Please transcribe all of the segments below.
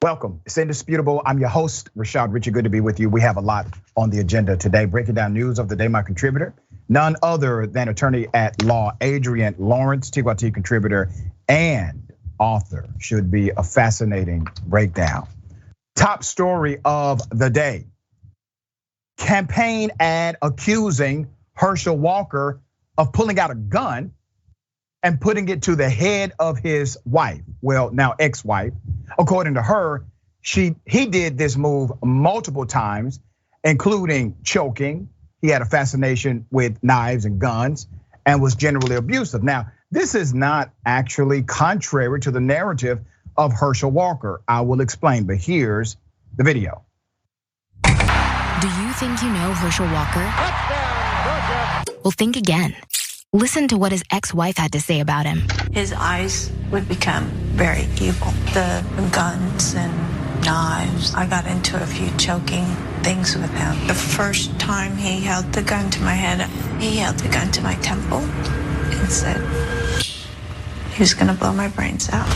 Welcome, it's Indisputable. I'm your host, Richey. Good to be with you. We have a lot on the agenda today, breaking down news of the day. My contributor, none other than attorney at law, Adrienne Lawrence, TYT contributor and author. Should be a fascinating breakdown. Top story of the day. Campaign ad accusing Herschel Walker of pulling out a gun and putting it to the head of his wife, well, now ex-wife. According to her, he did this move multiple times, including choking. He had a fascination with knives and guns and was generally abusive. Now, this is not actually contrary to the narrative of Herschel Walker. I will explain, but here's the video. Do you think you know Herschel Walker? Well, think again. Listen to what his ex-wife had to say about him. His eyes would become very evil. The guns and knives. I got into a few choking things with him. The first time he held the gun to my head, he held the gun to my temple and said he was gonna blow my brains out.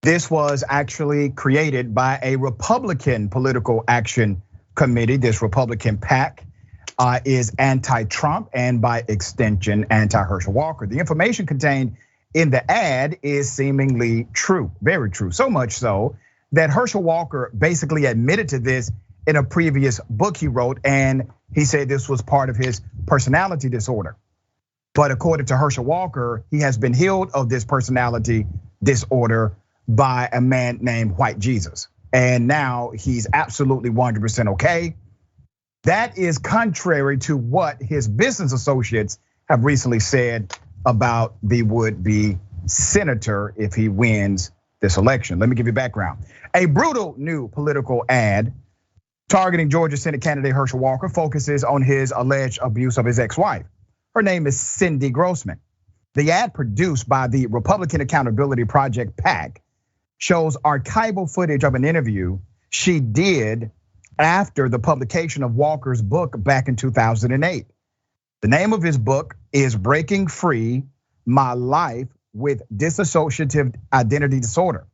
This was actually created by a Republican political action committee. This Republican PAC is anti-Trump and by extension anti-Herschel Walker. The information contained in the ad is seemingly true, very true. So much so that Herschel Walker basically admitted to this in a previous book he wrote, and he said this was part of his personality disorder. But according to Herschel Walker, he has been healed of this personality disorder by a man named White Jesus. And now he's absolutely 100% okay. That is contrary to what his business associates have recently said about the would-be senator if he wins this election. Let me give you background. A brutal new political ad targeting Georgia Senate candidate Herschel Walker focuses on his alleged abuse of his ex-wife. Her name is Cindy Grossman. The ad, produced by the Republican Accountability Project PAC, shows archival footage of an interview she did after the publication of Walker's book back in 2008. The name of his book is Breaking Free: My Life with Dissociative Identity Disorder.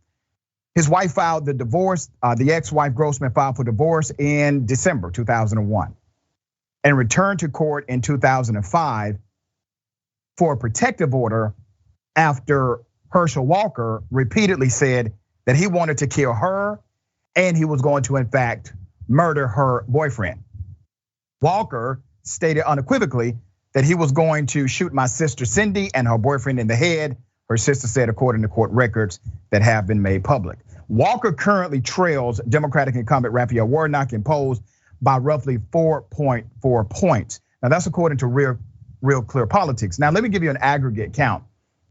His wife filed the divorce, the ex-wife Grossman filed for divorce in December 2001 and returned to court in 2005 for a protective order after Herschel Walker repeatedly said that he wanted to kill her and he was going to, in fact, murder her boyfriend. Walker stated unequivocally that he was going to shoot my sister Cindy and her boyfriend in the head, her sister said, according to court records that have been made public. Walker currently trails Democratic incumbent Raphael Warnock in polls by roughly 4.4 points. Now that's according to Real Clear Politics. Now let me give you an aggregate count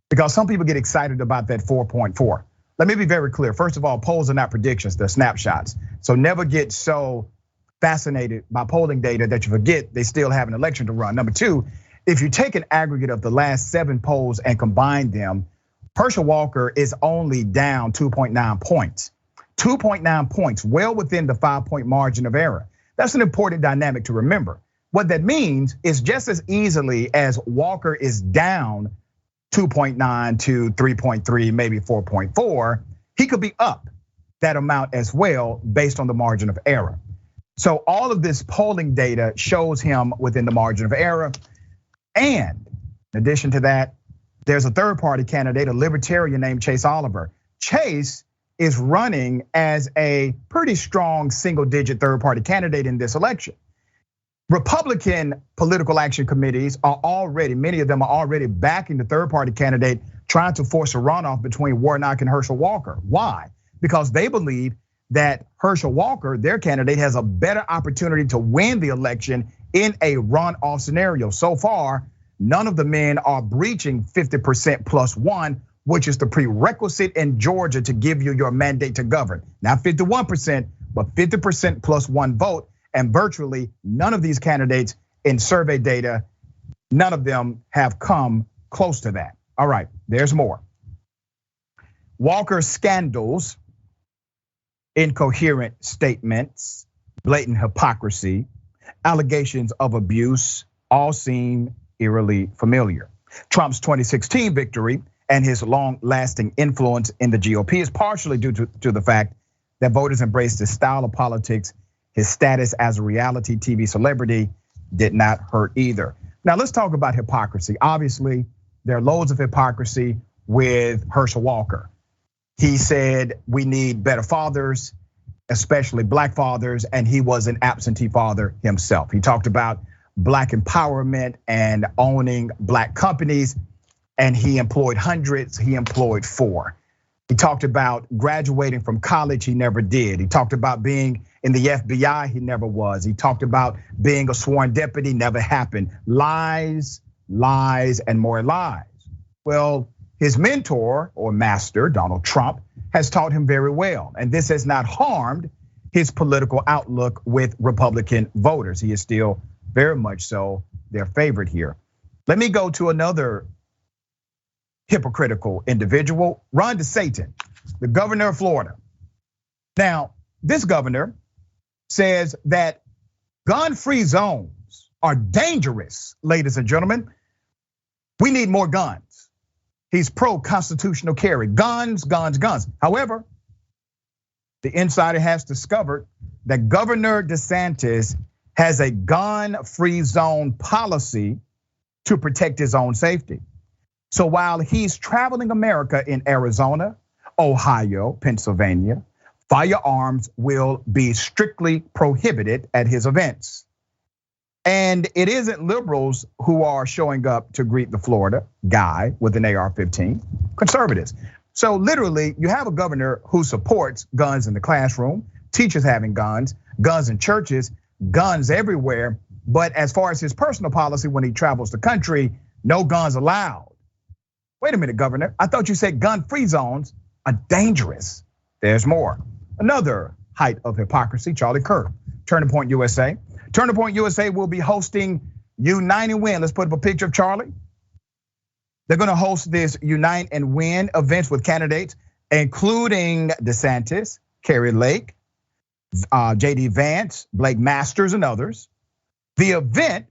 because some people get excited about that 4.4. Let me be very clear. First of all, polls are not predictions, they're snapshots. So never get so fascinated by polling data that you forget they still have an election to run. Number two, if you take an aggregate of the last 7 polls and combine them, Herschel Walker is only down 2.9 points. 2.9 points, well within the 5-point margin of error. That's an important dynamic to remember. What that means is just as easily as Walker is down 2.9 to 3.3, maybe 4.4, he could be up that amount as well based on the margin of error. So all of this polling data shows him within the margin of error. And in addition to that, there's a third party candidate, a libertarian named Chase Oliver. Chase is running as a pretty strong single digit third party candidate in this election. Republican political action committees are already, many of them are already backing the third party candidate, trying to force a runoff between Warnock and Herschel Walker. Why? Because they believe that Herschel Walker, their candidate, has a better opportunity to win the election in a runoff scenario. So far, none of the men are breaching 50% plus one, which is the prerequisite in Georgia to give you your mandate to govern. Not 51%, but 50% plus one vote. And virtually none of these candidates in survey data, none of them have come close to that. All right, there's more. Walker's scandals, incoherent statements, blatant hypocrisy, allegations of abuse all seem eerily familiar. Trump's 2016 victory and his long-lasting influence in the GOP is partially due to the fact that voters embraced his style of politics. His status as a reality TV celebrity did not hurt either. Now let's talk about hypocrisy. Obviously, there are loads of hypocrisy with Herschel Walker. He said we need better fathers, especially black fathers, and he was an absentee father himself. He talked about black empowerment and owning black companies, and he employed hundreds, he employed 4. He talked about graduating from college, he never did. He talked about being in the FBI, he never was. He talked about being a sworn deputy, never happened. Lies, lies, and more lies. Well, his mentor or master, Donald Trump, has taught him very well. And this has not harmed his political outlook with Republican voters. He is still very much so their favorite here. Let me go to another hypocritical individual, Ron DeSantis, the governor of Florida. Now, this governor says that gun-free zones are dangerous, ladies and gentlemen. We need more guns. He's pro-constitutional carry, guns, guns, guns. However, the insider has discovered that Governor DeSantis has a gun-free zone policy to protect his own safety. So while he's traveling America in Arizona, Ohio, Pennsylvania, firearms will be strictly prohibited at his events. And it isn't liberals who are showing up to greet the Florida guy with an AR-15, conservatives. So literally, you have a governor who supports guns in the classroom, teachers having guns, guns in churches, guns everywhere. But as far as his personal policy, when he travels the country, no guns allowed. Wait a minute, Governor. I thought you said gun-free zones are dangerous. There's more. Another height of hypocrisy, Charlie Kirk, Turning Point USA. Turning Point USA will be hosting Unite and Win. Let's put up a picture of Charlie. They're gonna host this Unite and Win events with candidates, including DeSantis, Carrie Lake, JD Vance, Blake Masters, and others. The event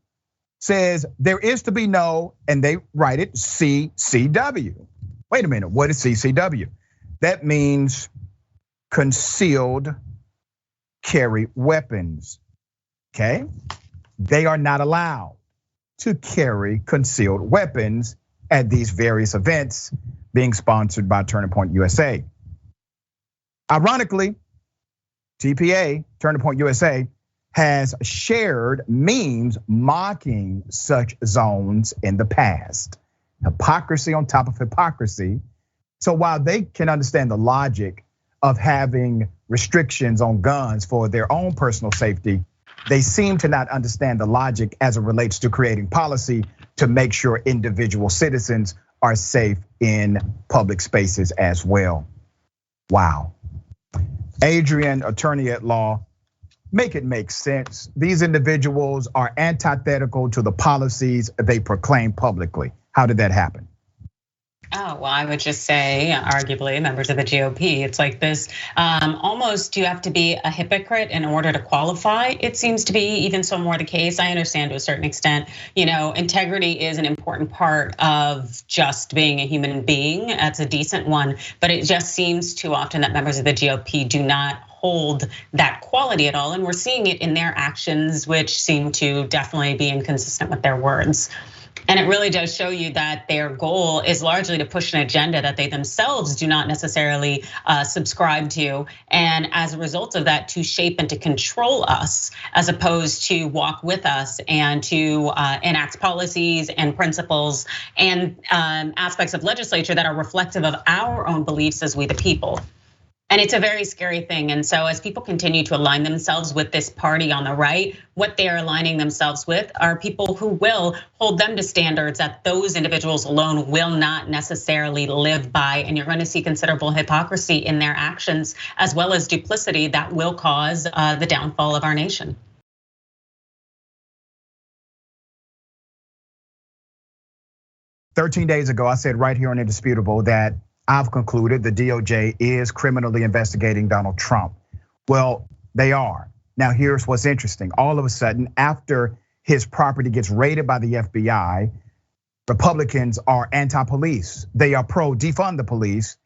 says there is to be no, and they write it CCW. Wait a minute, what is CCW? That means concealed carry weapons, okay? They are not allowed to carry concealed weapons at these various events being sponsored by Turning Point USA. Ironically, TPA, Turning Point USA, has shared memes mocking such zones in the past. Hypocrisy on top of hypocrisy. So while they can understand the logic of having restrictions on guns for their own personal safety, they seem to not understand the logic as it relates to creating policy to make sure individual citizens are safe in public spaces as well. Wow. Adrienne, attorney at law, make it make sense. These individuals are antithetical to the policies they proclaim publicly. How did that happen? Oh, well, I would just say, arguably, members of the GOP, it's like this, almost you have to be a hypocrite in order to qualify. It seems to be even so more the case. I understand to a certain extent, integrity is an important part of just being a human being. That's a decent one, but it just seems too often that members of the GOP do not hold that quality at all. And we're seeing it in their actions, which seem to definitely be inconsistent with their words. And it really does show you that their goal is largely to push an agenda that they themselves do not necessarily subscribe to. And as a result of that, to shape and to control us, as opposed to walk with us and to enact policies and principles and aspects of legislature that are reflective of our own beliefs as we the people. And it's a very scary thing. And so as people continue to align themselves with this party on the right, what they are aligning themselves with are people who will hold them to standards that those individuals alone will not necessarily live by. And you're going to see considerable hypocrisy in their actions, as well as duplicity that will cause the downfall of our nation. "13 days ago, I said right here on Indisputable that I've concluded the DOJ is criminally investigating Donald Trump. Well, they are. Now, here's what's interesting. All of a sudden, after his property gets raided by the FBI, Republicans are anti-police. They are pro-defund the police,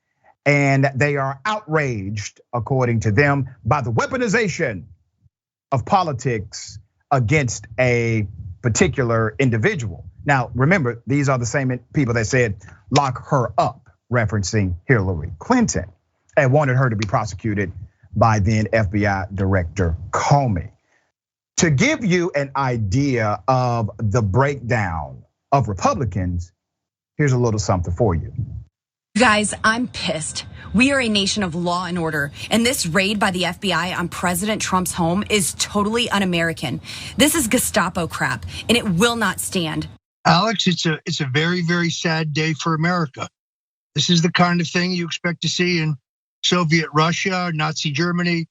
and they are outraged, according to them, by the weaponization of politics against a particular individual. Now, remember, these are the same people that said, lock her up, referencing Hillary Clinton, and wanted her to be prosecuted by then FBI Director Comey. To give you an idea of the breakdown of Republicans, here's a little something for you. Guys, I'm pissed. We are a nation of law and order, and this raid by the FBI on President Trump's home is totally un-American. This is Gestapo crap, and it will not stand. Alex, it's a very, very sad day for America. This is the kind of thing you expect to see in Soviet Russia, Nazi Germany,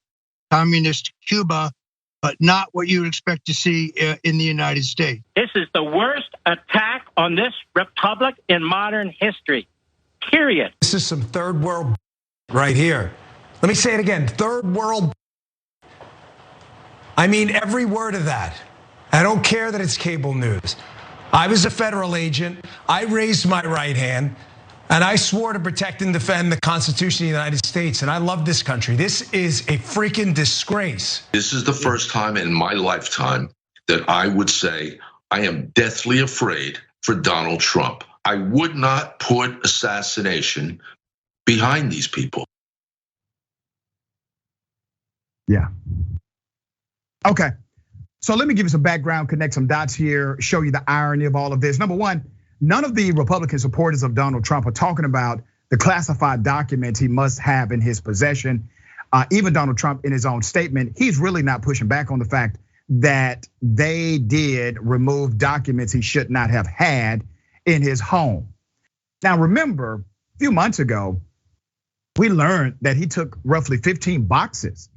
communist Cuba, but not what you would expect to see in the United States. This is the worst attack on this republic in modern history, period. This is some third world right here. Let me say it again, third world. I mean every word of that. I don't care that it's cable news. I was a federal agent. I raised my right hand. And I swore to protect and defend the Constitution of the United States. And I love this country. This is a freaking disgrace. This is the first time in my lifetime that I would say I am deathly afraid for Donald Trump. I would not put assassination behind these people. Yeah. Okay. So let me give you some background, connect some dots here, show you the irony of all of this. Number one, none of the Republican supporters of Donald Trump are talking about the classified documents he must have in his possession. Even Donald Trump in his own statement, he's really not pushing back on the fact that they did remove documents he should not have had in his home. Now, remember, a few months ago, we learned that he took roughly 15 boxes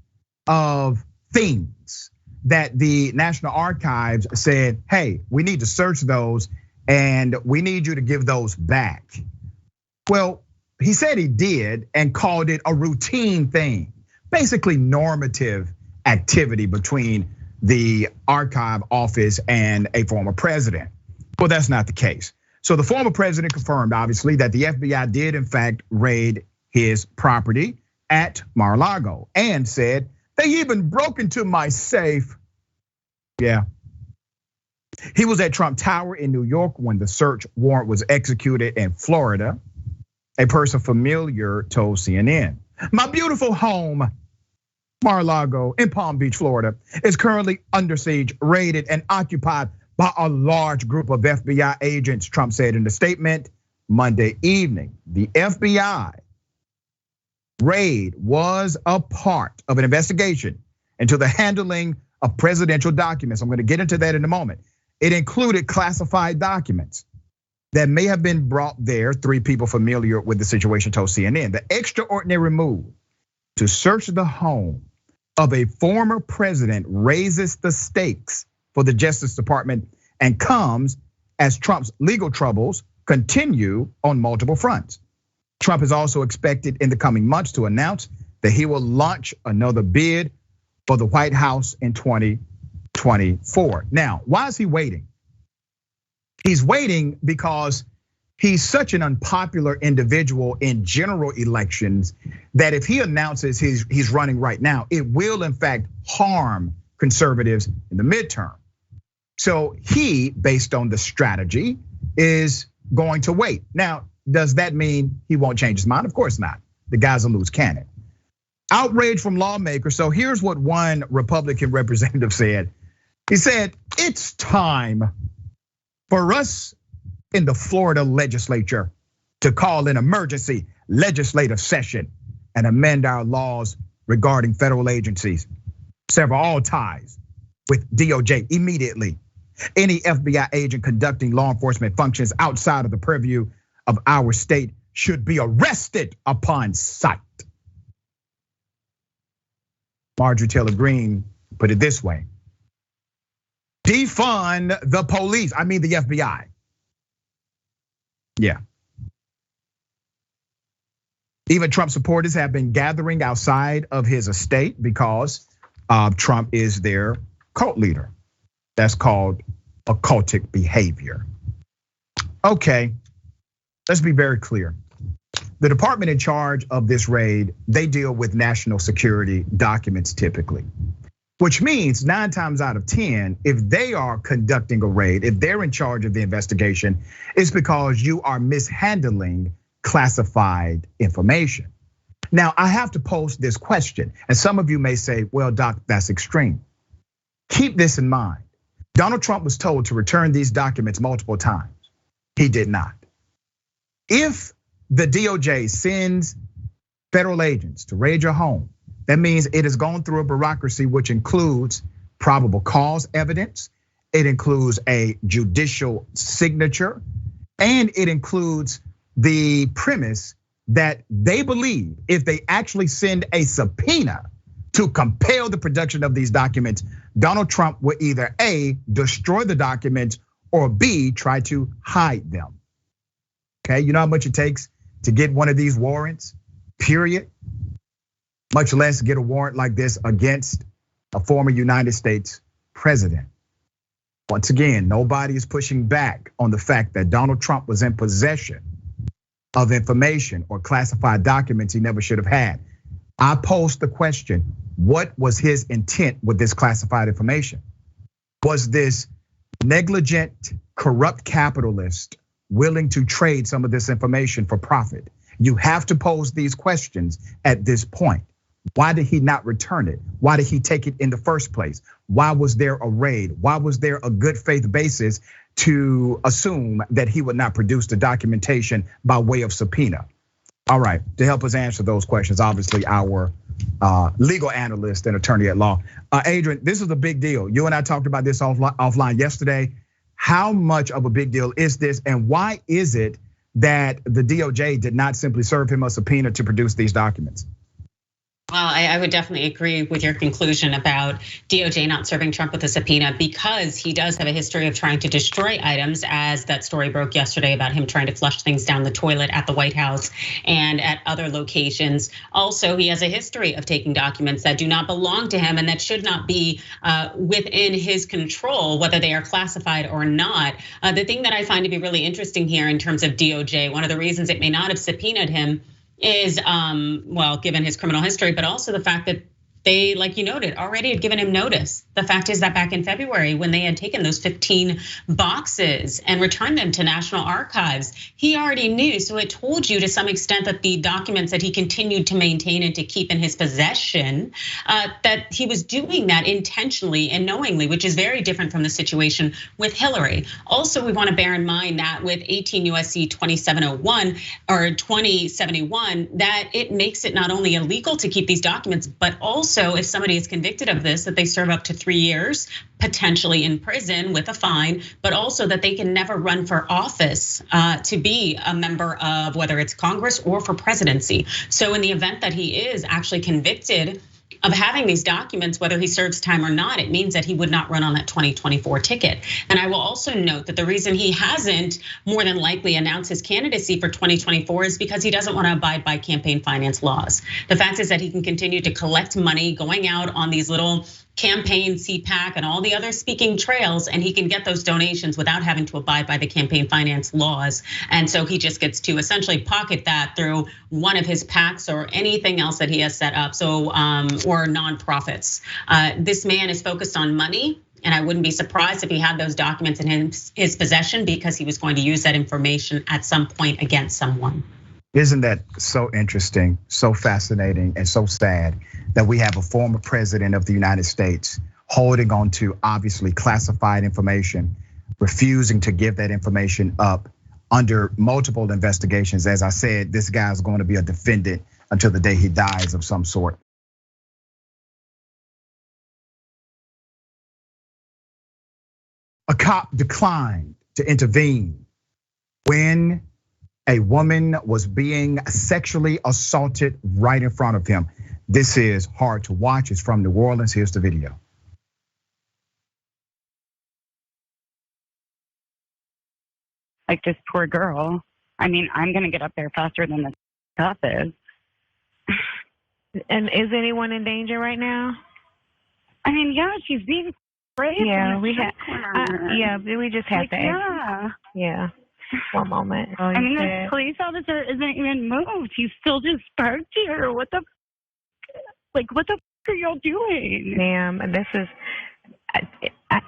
of things that the National Archives said, hey, we need to search those and we need you to give those back. Well, he said he did and called it a routine thing, basically normative activity between the archive office and a former president. Well, that's not the case. So the former president confirmed, obviously, that the FBI did in fact raid his property at Mar-a-Lago and said, they even broke into my safe. Yeah. He was at Trump Tower in New York when the search warrant was executed in Florida. A person familiar told CNN, my beautiful home, Mar-a-Lago in Palm Beach, Florida, is currently under siege, raided and occupied by a large group of FBI agents, Trump said in a statement Monday evening. The FBI raid was a part of an investigation into the handling of presidential documents. I'm going to get into that in a moment. It included classified documents that may have been brought there. 3 people familiar with the situation told CNN. The extraordinary move to search the home of a former president raises the stakes for the Justice Department and comes as Trump's legal troubles continue on multiple fronts. Trump is also expected in the coming months to announce that he will launch another bid for the White House in 2024. Now, why is he waiting? He's waiting because he's such an unpopular individual in general elections that if he announces he's running right now, it will in fact harm conservatives in the midterm. So he, based on the strategy, is going to wait. Now, does that mean he won't change his mind? Of course not. The guy's a loose cannon. Outrage from lawmakers. So here's what one Republican representative said. He said, it's time for us in the Florida legislature to call an emergency legislative session and amend our laws regarding federal agencies, sever all ties with DOJ immediately. Any FBI agent conducting law enforcement functions outside of the purview of our state should be arrested upon sight. Marjorie Taylor Greene put it this way: defund the police, I mean the FBI. Yeah. Even Trump supporters have been gathering outside of his estate because Trump is their cult leader. That's called occultic behavior. Okay, let's be very clear. The department in charge of this raid, they deal with national security documents typically, which means 9 times out of 10, if they are conducting a raid, if they're in charge of the investigation, it's because you are mishandling classified information. Now, I have to pose this question, and some of you may say, well, Doc, that's extreme. Keep this in mind. Donald Trump was told to return these documents multiple times. He did not. If the DOJ sends federal agents to raid your home, that means it has gone through a bureaucracy which includes probable cause evidence, it includes a judicial signature, and it includes the premise that they believe if they actually send a subpoena to compel the production of these documents, Donald Trump will either A, destroy the documents, or B, try to hide them. Okay, you know how much it takes to get one of these warrants, period? Much less get a warrant like this against a former United States president. Once again, nobody is pushing back on the fact that Donald Trump was in possession of information or classified documents he never should have had. I posed the question, what was his intent with this classified information? Was this negligent, corrupt capitalist willing to trade some of this information for profit? You have to pose these questions at this point. Why did he not return it? Why did he take it in the first place? Why was there a raid? Why was there a good faith basis to assume that he would not produce the documentation by way of subpoena? All right, to help us answer those questions, obviously our legal analyst and attorney at law. Adrienne, this is a big deal. You and I talked about this offline yesterday. How much of a big deal is this, and why is it that the DOJ did not simply serve him a subpoena to produce these documents? Well, I would definitely agree with your conclusion about DOJ not serving Trump with a subpoena, because he does have a history of trying to destroy items, as that story broke yesterday about him trying to flush things down the toilet at the White House and at other locations. Also, he has a history of taking documents that do not belong to him and that should not be within his control, whether they are classified or not. The thing that I find to be really interesting here in terms of DOJ, one of the reasons it may not have subpoenaed him is, well, given his criminal history, but also the fact that they, like you noted, already had given him notice. The fact is that back in February, when they had taken those 15 boxes and returned them to National Archives, he already knew. So it told you to some extent that the documents that he continued to maintain and to keep in his possession, that he was doing that intentionally and knowingly, which is very different from the situation with Hillary. Also, we want to bear in mind that with 18 USC 2701 or 2071, that it makes it not only illegal to keep these documents, but also if somebody is convicted of this, that they serve up to 3 years, potentially in prison with a fine, but also that they can never run for office to be a member of whether it's Congress or for presidency. So in the event that he is actually convicted of having these documents, whether he serves time or not, it means that he would not run on that 2024 ticket. And I will also note that the reason he hasn't more than likely announced his candidacy for 2024 is because he doesn't want to abide by campaign finance laws. The fact is that he can continue to collect money going out on these little campaign, CPAC, and all the other speaking trails, and he can get those donations without having to abide by the campaign finance laws. And so he just gets to essentially pocket that through one of his PACs or anything else that he has set up, so or nonprofits. This man is focused on money, and I wouldn't be surprised if he had those documents in his possession because he was going to use that information at some point against someone. Isn't that so interesting, so fascinating, and so sad that we have a former president of the United States holding on to obviously classified information, refusing to give that information up under multiple investigations? As I said, this guy is going to be a defendant until the day he dies of some sort. A cop declined to intervene when a woman was being sexually assaulted right in front of him. This is hard to watch. It's from New Orleans. Here's the video. Like this poor girl. I mean, I'm gonna get up there faster than the cop is. And is anyone in danger right now? I mean, yeah, she's being raped. Yeah, we just have to. Yeah. One moment. Oh, I mean, the police officer isn't even moved. He's still just parked here. What the are y'all doing? Ma'am, this is,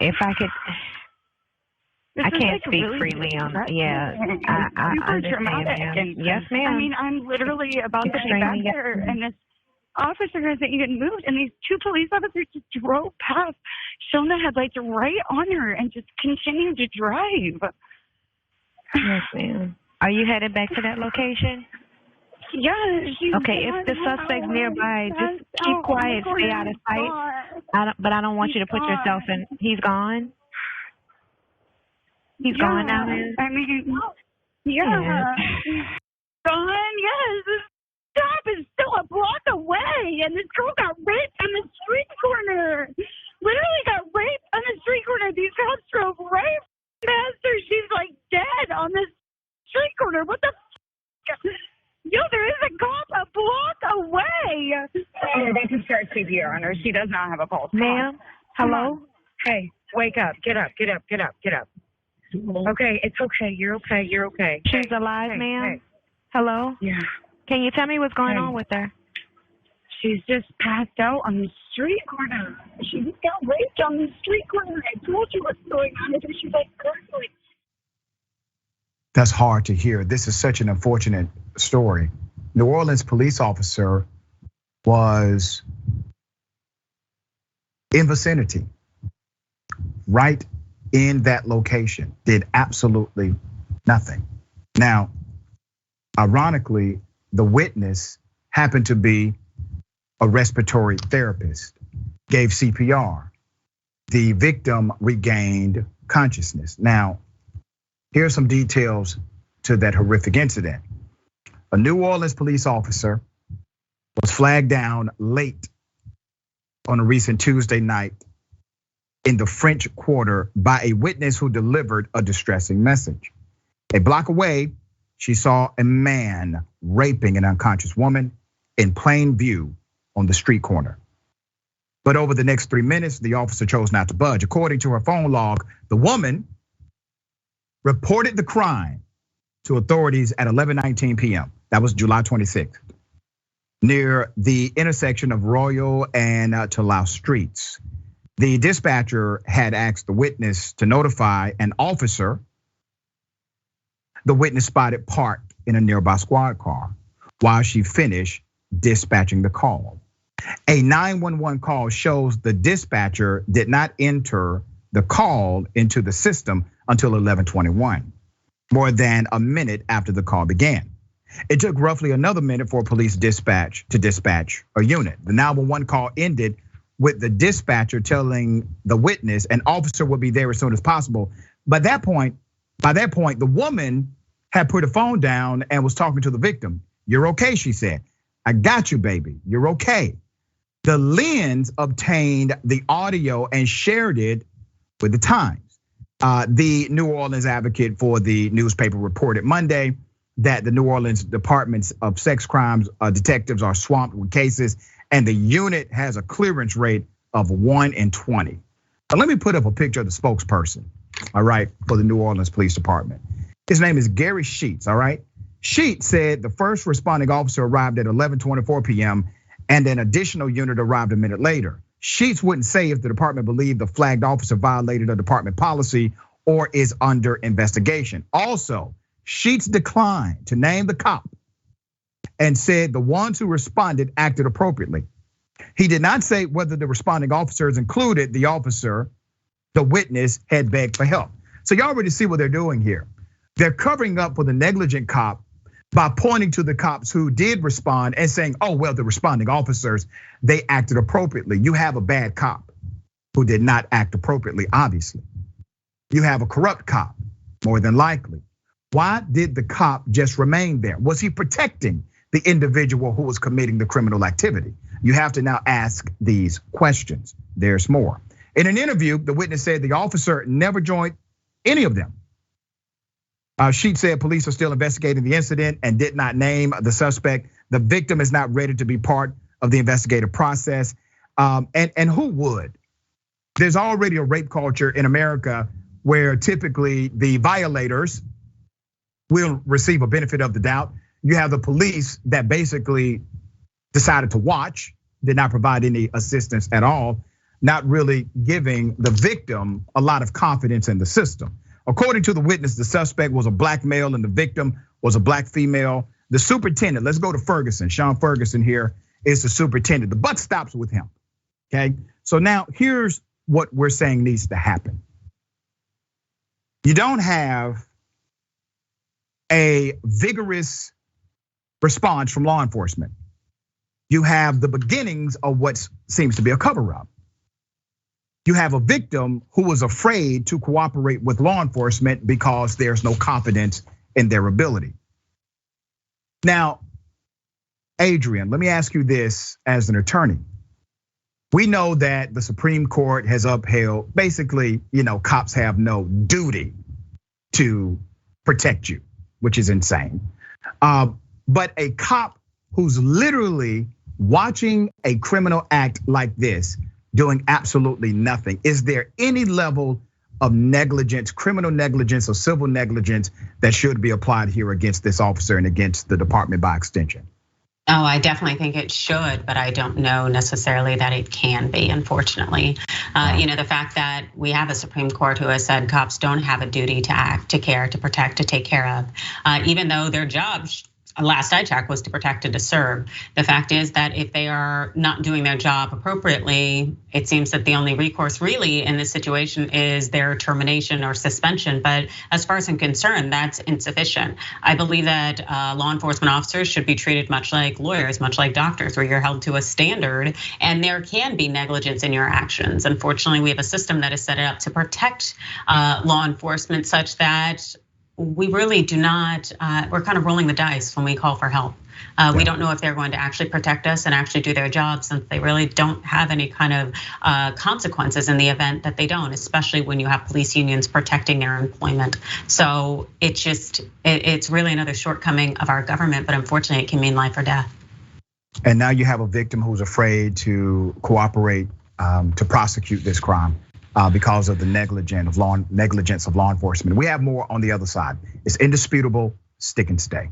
if I could, I can't speak really freely on, yeah, I understand, ma'am. Yes, ma'am. I mean, I'm literally about to be back there, and this officer hasn't even moved, and these two police officers just drove past, shone the headlights right on her, and just continued to drive. Yes, ma'am. Are you headed back to that location? Yeah. Okay, if the suspect's nearby, just keep quiet, stay out of sight. But I don't want you to put yourself in. He's gone? He's gone now? I mean, yeah. He's gone, yes. This stop is still a block away, and this girl got raped on the street corner. Literally got raped on the street corner. These cops drove right past her. She's like dead on this street corner. What the f***? Yo, there is a cop a block away. Oh, they can start CPR on her. She does not have a pulse. Ma'am? Hello? Hey, wake up. Get up. Okay, it's okay. You're okay. You're okay. She's alive, ma'am? Hey. Hello? Yeah. Can you tell me what's going on with her? She's just passed out on the street corner. She just got raped on the street corner. I told you what's going on with her. She's like, perfectly. That's hard to hear. This is such an unfortunate story. New Orleans police officer was in vicinity, right in that location, did absolutely nothing. Now, ironically, the witness happened to be a respiratory therapist, gave CPR. The victim regained consciousness. Now, here are some details to that horrific incident. A New Orleans police officer was flagged down late on a recent Tuesday night in the French Quarter by a witness who delivered a distressing message. A block away, she saw a man raping an unconscious woman in plain view on the street corner. But over the next 3 minutes, the officer chose not to budge. According to her phone log, the woman reported the crime to authorities at 11:19 p.m. That was July 26th, near the intersection of Royal and Toulouse streets. The dispatcher had asked the witness to notify an officer. The witness spotted parked in a nearby squad car while she finished dispatching the call. A 911 call shows the dispatcher did not enter the call into the system until 11:21, more than a minute after the call began. It took roughly another minute for police to dispatch a unit. The 911 call ended with the dispatcher telling the witness an officer would be there as soon as possible. By that point, the woman had put her phone down and was talking to the victim. "You're okay," she said. "I got you, baby. You're okay." The Lens obtained the audio and shared it with the Times. The New Orleans Advocate for the newspaper reported Monday that the New Orleans Departments of Sex Crimes detectives are swamped with cases, and the unit has a clearance rate of 1 in 20. Now, let me put up a picture of the spokesperson, all right, for the New Orleans Police Department. His name is Gary Sheets, all right? Sheets said the first responding officer arrived at 11:24 p.m. and an additional unit arrived a minute later. Sheets wouldn't say if the department believed the flagged officer violated a department policy or is under investigation. Also, Sheets declined to name the cop and said the ones who responded acted appropriately. He did not say whether the responding officers included the officer the witness had begged for help. So you already see what they're doing here. They're covering up for the negligent cop by pointing to the cops who did respond and saying, "Oh, well, the responding officers, they acted appropriately." You have a bad cop who did not act appropriately, obviously. You have a corrupt cop, more than likely. Why did the cop just remain there? Was he protecting the individual who was committing the criminal activity? You have to now ask these questions. There's more. In an interview, the witness said the officer never joined any of them. Sheets said police are still investigating the incident and did not name the suspect. The victim is not ready to be part of the investigative process. And who would? There's already a rape culture in America where typically the violators will receive a benefit of the doubt. You have the police that basically decided to watch, did not provide any assistance at all, not really giving the victim a lot of confidence in the system. According to the witness, the suspect was a black male and the victim was a black female. The superintendent, let's go to Ferguson. Sean Ferguson here is the superintendent. The buck stops with him, okay? So now here's what we're saying needs to happen. You don't have a vigorous response from law enforcement. You have the beginnings of what seems to be a cover-up. You have a victim who was afraid to cooperate with law enforcement because there's no confidence in their ability. Now, Adrienne, let me ask you this as an attorney. We know that the Supreme Court has upheld, basically, cops have no duty to protect you, which is insane. But a cop who's literally watching a criminal act like this, doing absolutely nothing, is there any level of negligence, criminal negligence or civil negligence that should be applied here against this officer and against the department by extension? Oh, I definitely think it should, but I don't know necessarily that it can be, unfortunately. The fact that we have a Supreme Court who has said cops don't have a duty to act, to care, to protect, to take care of, even though their job, last I checked, was to protect and to serve. The fact is that if they are not doing their job appropriately, it seems that the only recourse really in this situation is their termination or suspension. But as far as I'm concerned, that's insufficient. I believe that law enforcement officers should be treated much like lawyers, much like doctors, where you're held to a standard and there can be negligence in your actions. Unfortunately, we have a system that is set up to protect law enforcement such that we really do not, we're kind of rolling the dice when we call for help. We don't know if they're going to actually protect us and actually do their job, since they really don't have any kind of consequences in the event that they don't, especially when you have police unions protecting their employment. So it's really another shortcoming of our government, but unfortunately it can mean life or death. And now you have a victim who's afraid to cooperate to prosecute this crime. Because of the negligence of law enforcement. We have more on the other side. It's indisputable, stick and stay.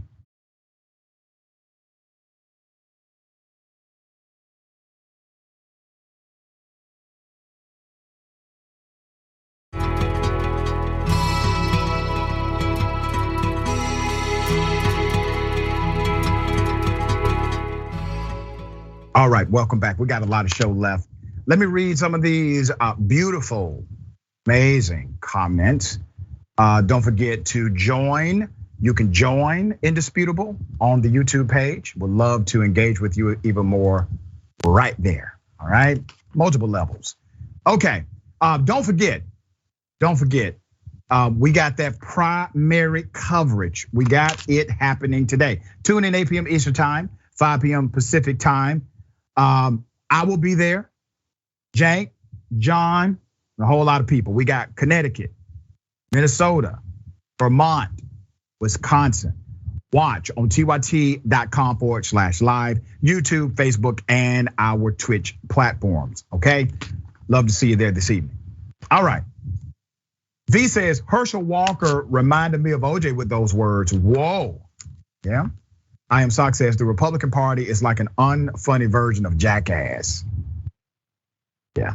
All right, welcome back. We got a lot of show left. Let me read some of these beautiful, amazing comments. Don't forget to join. You can join Indisputable on the YouTube page. Would love to engage with you even more right there, all right? Multiple levels. Okay, don't forget, we got that primary coverage. We got it happening today. Tune in 8 p.m. Eastern time, 5 p.m. Pacific time. I will be there. Jank, John, a whole lot of people. We got Connecticut, Minnesota, Vermont, Wisconsin. Watch on tyt.com/live, YouTube, Facebook, and our Twitch platforms, okay? Love to see you there this evening. All right. V says, Herschel Walker reminded me of OJ with those words. Whoa, yeah. I Am Sock says, the Republican Party is like an unfunny version of Jackass. Yeah.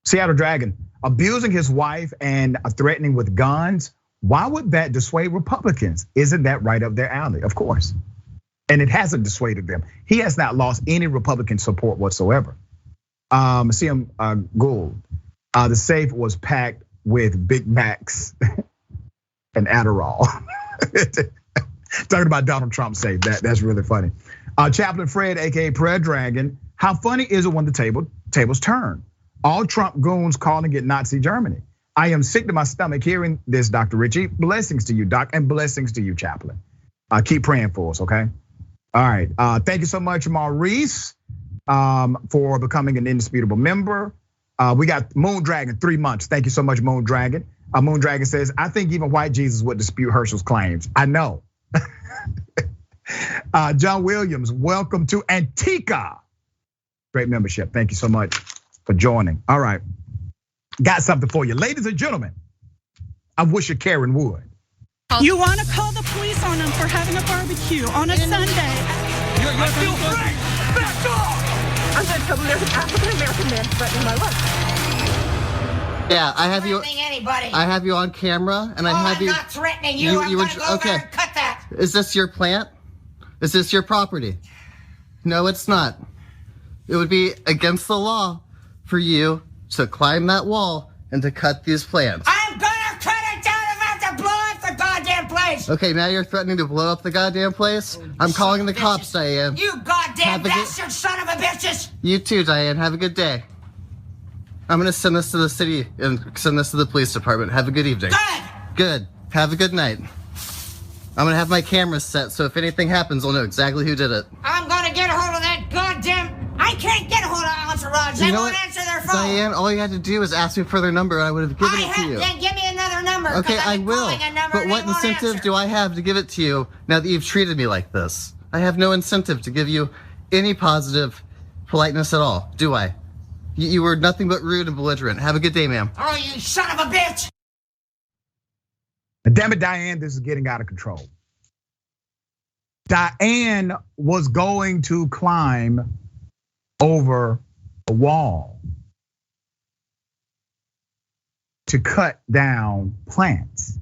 Seattle Dragon, abusing his wife and threatening with guns. Why would that dissuade Republicans? Isn't that right up their alley? Of course. And it hasn't dissuaded them. He has not lost any Republican support whatsoever. CM Gould, the safe was packed with Big Macs and Adderall. Talking about Donald Trump's safe, that's really funny. Chaplain Fred, AKA Prayer Dragon, how funny is it when the tables turn? All Trump goons calling it Nazi Germany. I am sick to my stomach hearing this, Dr. Richey. Blessings to you, Doc, and blessings to you, Chaplain. Keep praying for us, okay? All right, thank you so much, Maurice, for becoming an indisputable member. We got Moon Dragon, 3 months. Thank you so much, Moon Dragon. Moon Dragon says, I think even white Jesus would dispute Herschel's claims. I know. John Williams, welcome to Antigua. Great membership. Thank you so much for joining. All right, got something for you. Ladies and gentlemen, I wish a Karen would. You want to call the police on them for having a barbecue on a Sunday? I feel afraid. Back off! I'm going to tell them there's an African-American man threatening my life. Yeah, I have you. Anybody. I have you on camera, and I have you. I'm not threatening you. I'm going to go over and cut that. Is this your plant? Is this your property? No, it's not. It would be against the law for you to climb that wall and to cut these plants. I'm going to cut it down. I'm about to blow up the goddamn place. Okay, now you're threatening to blow up the goddamn place? I'm calling the cops, Diane. You goddamn bastard son of a bitches. You too, Diane. Have a good day. I'm going to send this to the city and send this to the police department. Have a good evening. Good. Have a good night. I'm going to have my camera set, so if anything happens, I'll know exactly who did it. I'm going to get a hold of that goddamn... I can't get a hold of Entourage. They won't answer their phone. Diane, all you had to do was ask me for their number, and I would have given it to you. Then give me another number. Okay, I will. But what incentive do I have to give it to you now that you've treated me like this? I have no incentive to give you any positive politeness at all, do I? You were nothing but rude and belligerent. Have a good day, ma'am. Oh, you son of a bitch! Damn it, Diane, this is getting out of control. Diane was going to climb over a wall to cut down plants.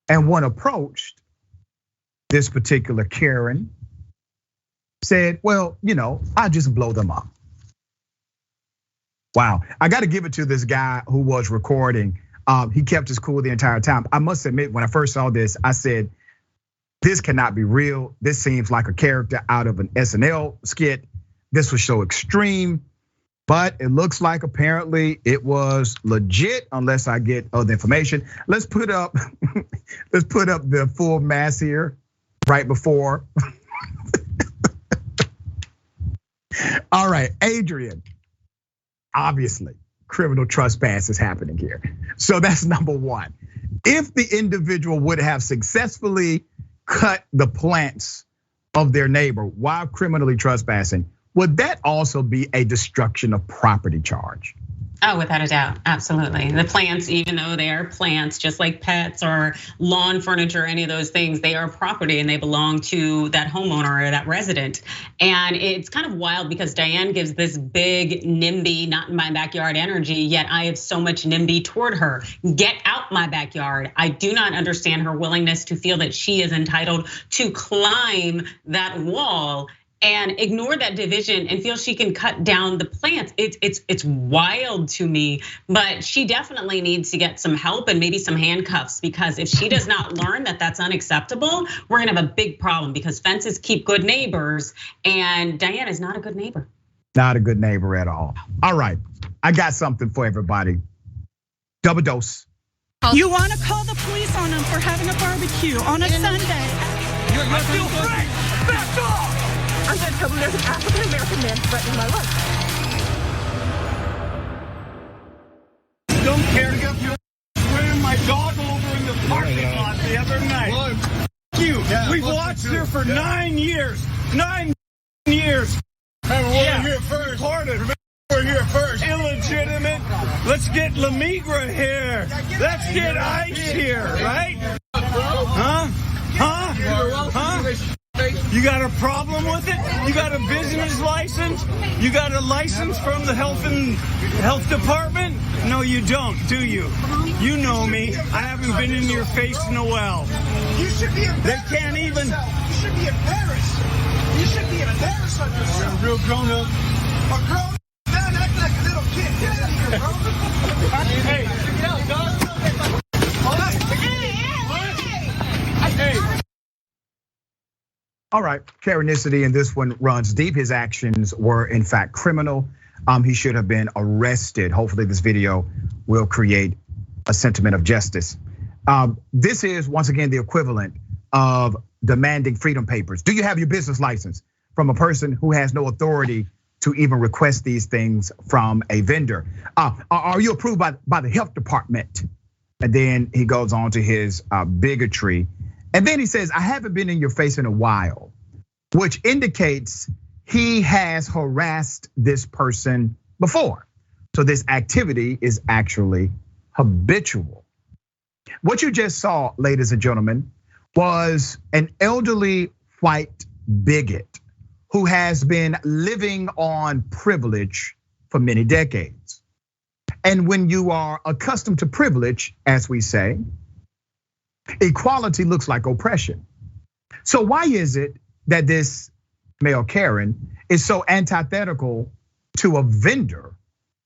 And when approached, this particular Karen said, well, I'll just blow them up. Wow, I got to give it to this guy who was recording. He kept his cool the entire time. I must admit, when I first saw this, I said, this cannot be real. This seems like a character out of an SNL skit. This was so extreme, but it looks like apparently it was legit unless I get other information. Let's put up the full mass here right before. All right, Adrienne. Obviously, criminal trespass is happening here. So that's number one. If the individual would have successfully cut the plants of their neighbor while criminally trespassing, would that also be a destruction of property charge? Oh, without a doubt, absolutely. The plants, even though they are plants, just like pets or lawn furniture, any of those things, they are property and they belong to that homeowner or that resident. And it's kind of wild because Diane gives this big NIMBY, not in my backyard energy, yet I have so much NIMBY toward her. Get out my backyard. I do not understand her willingness to feel that she is entitled to climb that wall and ignore that division and feel she can cut down the plants. It's wild to me, but she definitely needs to get some help and maybe some handcuffs, because if she does not learn that that's unacceptable, we're gonna have a big problem, because fences keep good neighbors, and Diane is not a good neighbor. Not a good neighbor at all. All right, I got something for everybody. Double dose. You want to call the police on them for having a barbecue on a Sunday? I feel afraid. Back off! I'm going to tell them there's an African-American man threatening my life. Don't care to get you ran my dog over in the parking lot the other night. You. We've watched her for 9 years. 9 years. We're here first. We're here first. Illegitimate. Let's get La Migra here. Let's get ICE here, right? Huh? You got a problem with it? You got a business license? You got a license from the health department? No, you don't, do you? You know me. I haven't been in your face in a while. You should be embarrassed. They can't even. You should be embarrassed. You should be embarrassed on yourself. Real grown up. A grown up man acting like a little kid. Get out of here, bro. Hey, check it out, dog. Hey. All right, Karenicity, and this one runs deep. His actions were in fact criminal. He should have been arrested. Hopefully this video will create a sentiment of justice. This is once again the equivalent of demanding freedom papers. Do you have your business license from a person who has no authority to even request these things from a vendor? Are you approved by the health department? And then he goes on to his bigotry. And then he says, I haven't been in your face in a while, which indicates he has harassed this person before. So this activity is actually habitual. What you just saw, ladies and gentlemen, was an elderly white bigot who has been living on privilege for many decades. And when you are accustomed to privilege, as we say, equality looks like oppression. So why is it that this male Karen is so antithetical to a vendor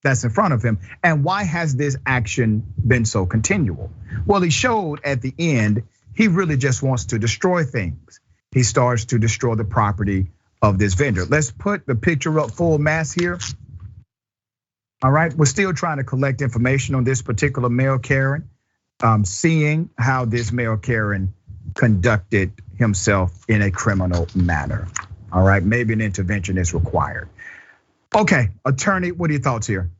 that's in front of him? And why has this action been so continual? Well, he showed at the end, he really just wants to destroy things. He starts to destroy the property of this vendor. Let's put the picture up full mass here. All right, we're still trying to collect information on this particular male Karen, seeing how this male Karen conducted himself in a criminal manner. All right, maybe an intervention is required. Okay, attorney, what are your thoughts here?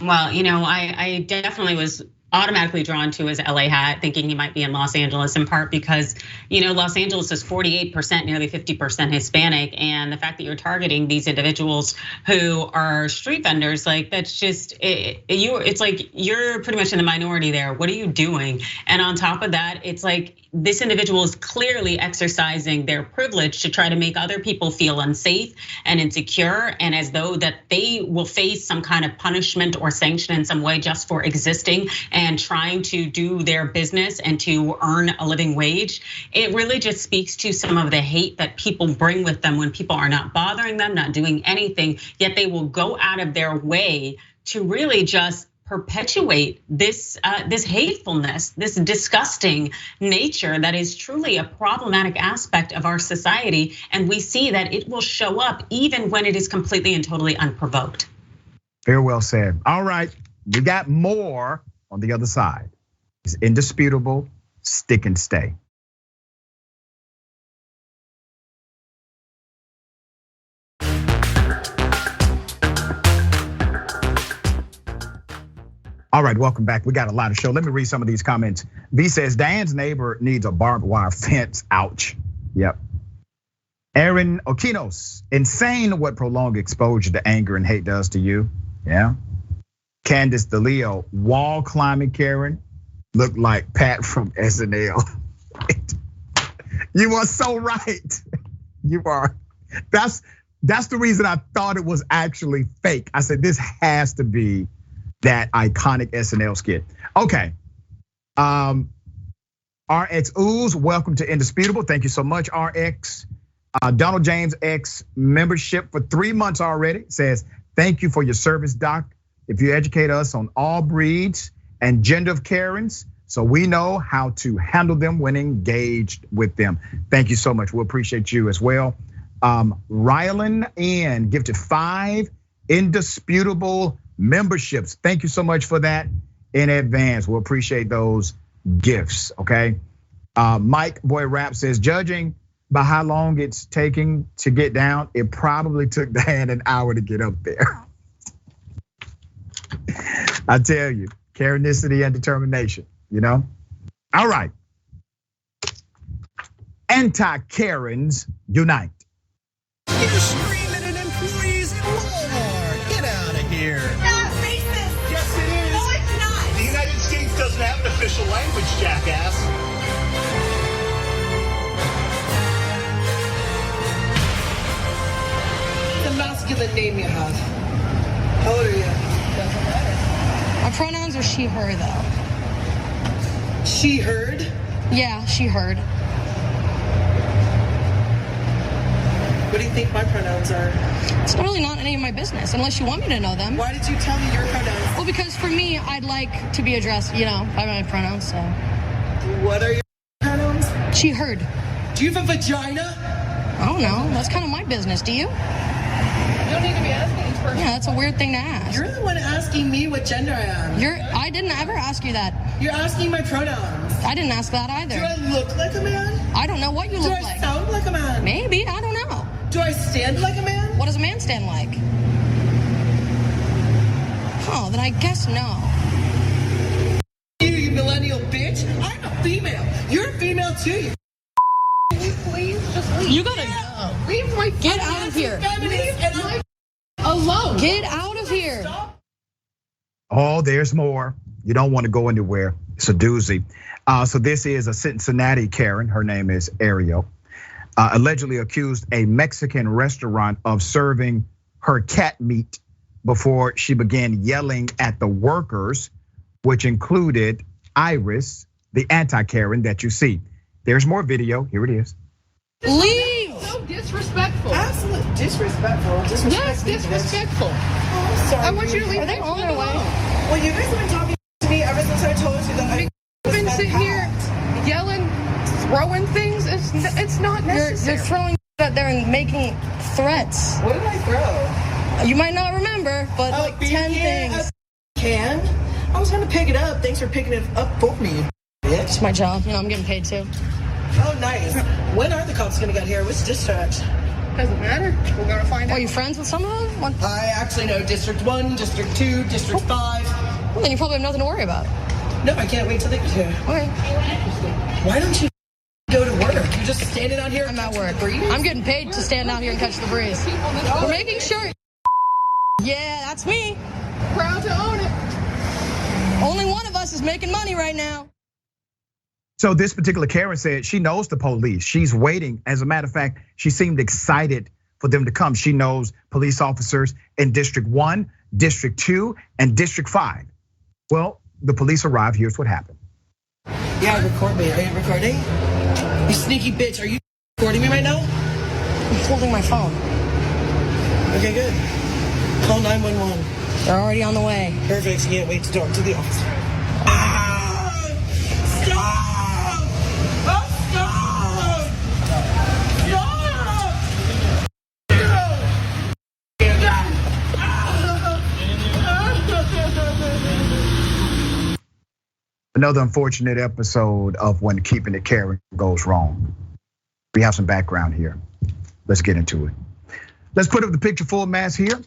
Well, I definitely was automatically drawn to his LA hat, thinking he might be in Los Angeles, in part because, Los Angeles is 48%, nearly 50% Hispanic. And the fact that you're targeting these individuals who are street vendors, like that's just, it's like you're pretty much in the minority there. What are you doing? And on top of that, it's like this individual is clearly exercising their privilege to try to make other people feel unsafe and insecure, and as though that they will face some kind of punishment or sanction in some way just for existing and trying to do their business and to earn a living wage. It really just speaks to some of the hate that people bring with them when people are not bothering them, not doing anything, yet they will go out of their way to really just perpetuate this hatefulness, this disgusting nature that is truly a problematic aspect of our society. And we see that it will show up even when it is completely and totally unprovoked. Very well said. All right, we got more on the other side. It's indisputable, stick and stay. All right, welcome back. We got a lot of show. Let me read some of these comments. V says, Diane's neighbor needs a barbed wire fence. Ouch. Yep. Aaron Okinos, insane what prolonged exposure to anger and hate does to you. Yeah. Candace DeLeo, wall climbing Karen, looked like Pat from SNL. You are so right. You are. That's the reason I thought it was actually fake. I said, this has to be that iconic SNL skit. Okay. RX Ooze, welcome to Indisputable. Thank you so much, RX. Donald James X membership for 3 months already says, thank you for your service, Doc. If you educate us on all breeds and gender of Karens, so we know how to handle them when engaged with them. Thank you so much. We appreciate you as well. Rylan N gifted 5 indisputable memberships. Thank you so much for that in advance. We'll appreciate those gifts, okay? Mike Boy Rap says, judging by how long it's taking to get down, it probably took Dan an hour to get up there. I tell you, Karenicity and determination, All right. Anti-Karens unite. You're screaming at employees at Walmart. Get out of here. Not racist. Yes, it is. No, it's not. The United States doesn't have an official language, jackass. The masculine name you have. How old are you? Doesn't matter. My pronouns are she, her, though. She, heard? Yeah, she, heard. What do you think my pronouns are? It's really not any of my business, unless you want me to know them. Why did you tell me your pronouns? Well, because for me, I'd like to be addressed, by my pronouns, so. What are your pronouns? She, heard. Do you have a vagina? I don't know. That's kind of my business. Do you? You don't need to be asking each person. Yeah, that's a weird thing to ask. You're the one asking me what gender I am. I didn't ever ask you that. You're asking my pronouns. I didn't ask that either. Do I look like a man? I don't know what you look like. Do I sound like a man? Maybe, I don't know. Do I stand like a man? What does a man stand like? Oh, then I guess no. You millennial bitch. I'm a female. You're a female too. Can you please just leave? You gotta go. Leave my Get out of here. Feminist and I'm alone. Get out of here. Oh, there's more. You don't want to go anywhere. It's a doozy. So this is a Cincinnati Karen. Her name is Ariel. Allegedly accused a Mexican restaurant of serving her cat meat before she began yelling at the workers, which included Iris, the anti-Karen that you see. There's more video. Here it is. Leave! So disrespectful. Absolutely disrespectful. Yes, disrespectful. Oh, I'm sorry. I want you to leave. Are they on their way? Well, you guys have been talking to me ever since I told you that I've been sitting here yelling, throwing things. It's not necessary. You're throwing out there and making threats. What did I throw? You might not remember, but like 10 things. Can? I was gonna pick it up. Thanks for picking it up for me. It's my job. You know, I'm getting paid too. Oh, nice. When are the cops gonna get here? Which district? Doesn't matter. We're gonna find out. Are you friends with some of them? What? I actually know District 1, District 2, District 5. Well, then you probably have nothing to worry about. No, I can't wait till they get here. Okay. Why don't you go to work? You're just standing out here. I'm at work. I'm getting paid to stand out here and catch the breeze. We're making sure. Yeah, that's me. Proud to own it. Only one of us is making money right now. So this particular Karen said she knows the police. She's waiting. As a matter of fact, she seemed excited for them to come. She knows police officers in District 1, District 2, and District 5. Well, the police arrived. Here's what happened. Yeah, record me. Are you recording? You sneaky bitch. Are you recording me right now? I'm holding my phone. Okay, good. Call 911. They're already on the way. Perfect. Can't wait to talk to the officer. Stop! Another unfortunate episode of when keeping it Karen goes wrong. We have some background here. Let's get into it. Let's put up the picture full mass here.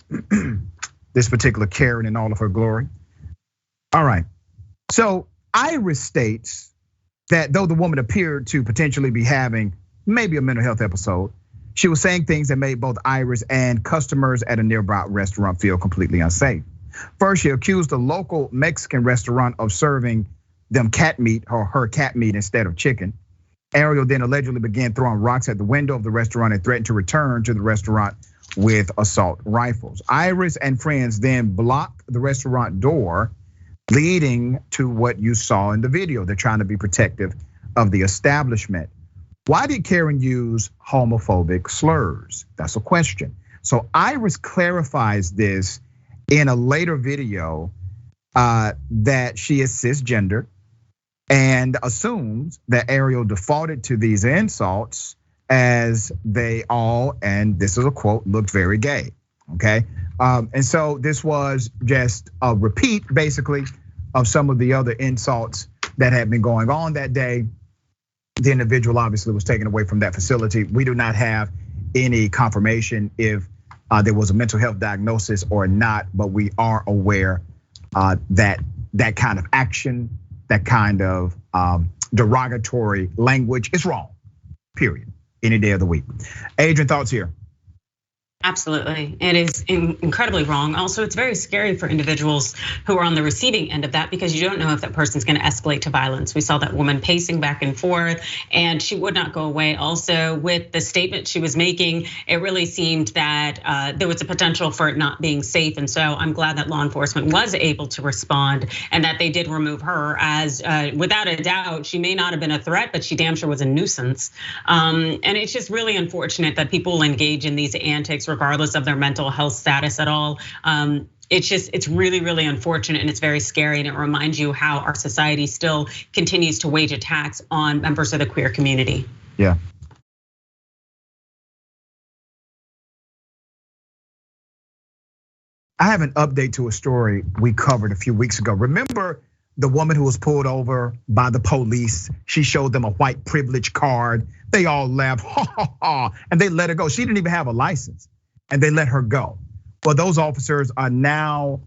This particular Karen in all of her glory. All right. So Iris states that though the woman appeared to potentially be having maybe a mental health episode, she was saying things that made both Iris and customers at a nearby restaurant feel completely unsafe. First, she accused the local Mexican restaurant of serving them cat meat or her cat meat instead of chicken. Ariel then allegedly began throwing rocks at the window of the restaurant and threatened to return to the restaurant with assault rifles. Iris and friends then blocked the restaurant door, leading to what you saw in the video. They're trying to be protective of the establishment. Why did Karen use homophobic slurs? That's a question. So Iris clarifies this in a later video that she is cisgender and assumes that Ariel defaulted to these insults as they all, and this is a quote, looked very gay, okay? And so this was just a repeat, basically, of some of the other insults that had been going on that day. The individual obviously was taken away from that facility. We do not have any confirmation if there was a mental health diagnosis or not, but we are aware that that kind of action, that kind of derogatory language is wrong, period, any day of the week. Adrienne, thoughts here? Absolutely, it is incredibly wrong. Also, it's very scary for individuals who are on the receiving end of that because you don't know if that person's gonna escalate to violence. We saw that woman pacing back and forth and she would not go away. Also, with the statement she was making, it really seemed that there was a potential for it not being safe. And so I'm glad that law enforcement was able to respond and that they did remove her as, without a doubt, she may not have been a threat, but she damn sure was a nuisance. And it's just really unfortunate that people engage in these antics regardless of their mental health status at all. It's really, really unfortunate and it's very scary. And it reminds you how our society still continues to wage attacks on members of the queer community. Yeah. I have an update to a story we covered a few weeks ago. Remember the woman who was pulled over by the police? She showed them a white privilege card. They all laughed, ha ha ha, and they let her go. She didn't even have a license. And they let her go. Well, those officers are now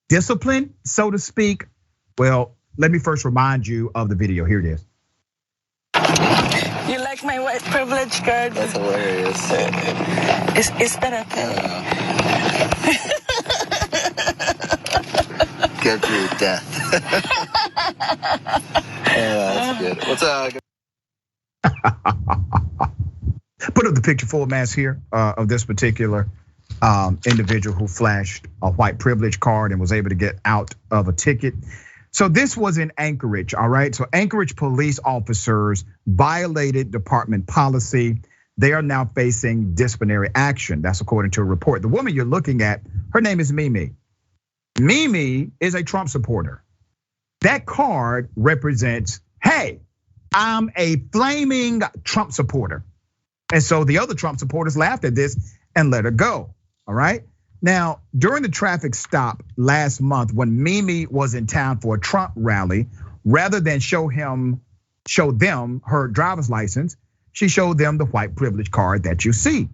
disciplined, so to speak. Well, let me first remind you of the video. Here it is. You like my white privilege card? That's hilarious. It's better than Go to death. That's good. What's up? Put up the picture full mass here of this particular individual who flashed a white privilege card and was able to get out of a ticket. So this was in Anchorage, all right? So Anchorage police officers violated department policy. They are now facing disciplinary action. That's according to a report. The woman you're looking at, her name is Mimi. Mimi is a Trump supporter. That card represents, hey, I'm a flaming Trump supporter. And so the other Trump supporters laughed at this and let her go, all right? Now, during the traffic stop last month when Mimi was in town for a Trump rally, rather than show them her driver's license, she showed them the white privilege card that you see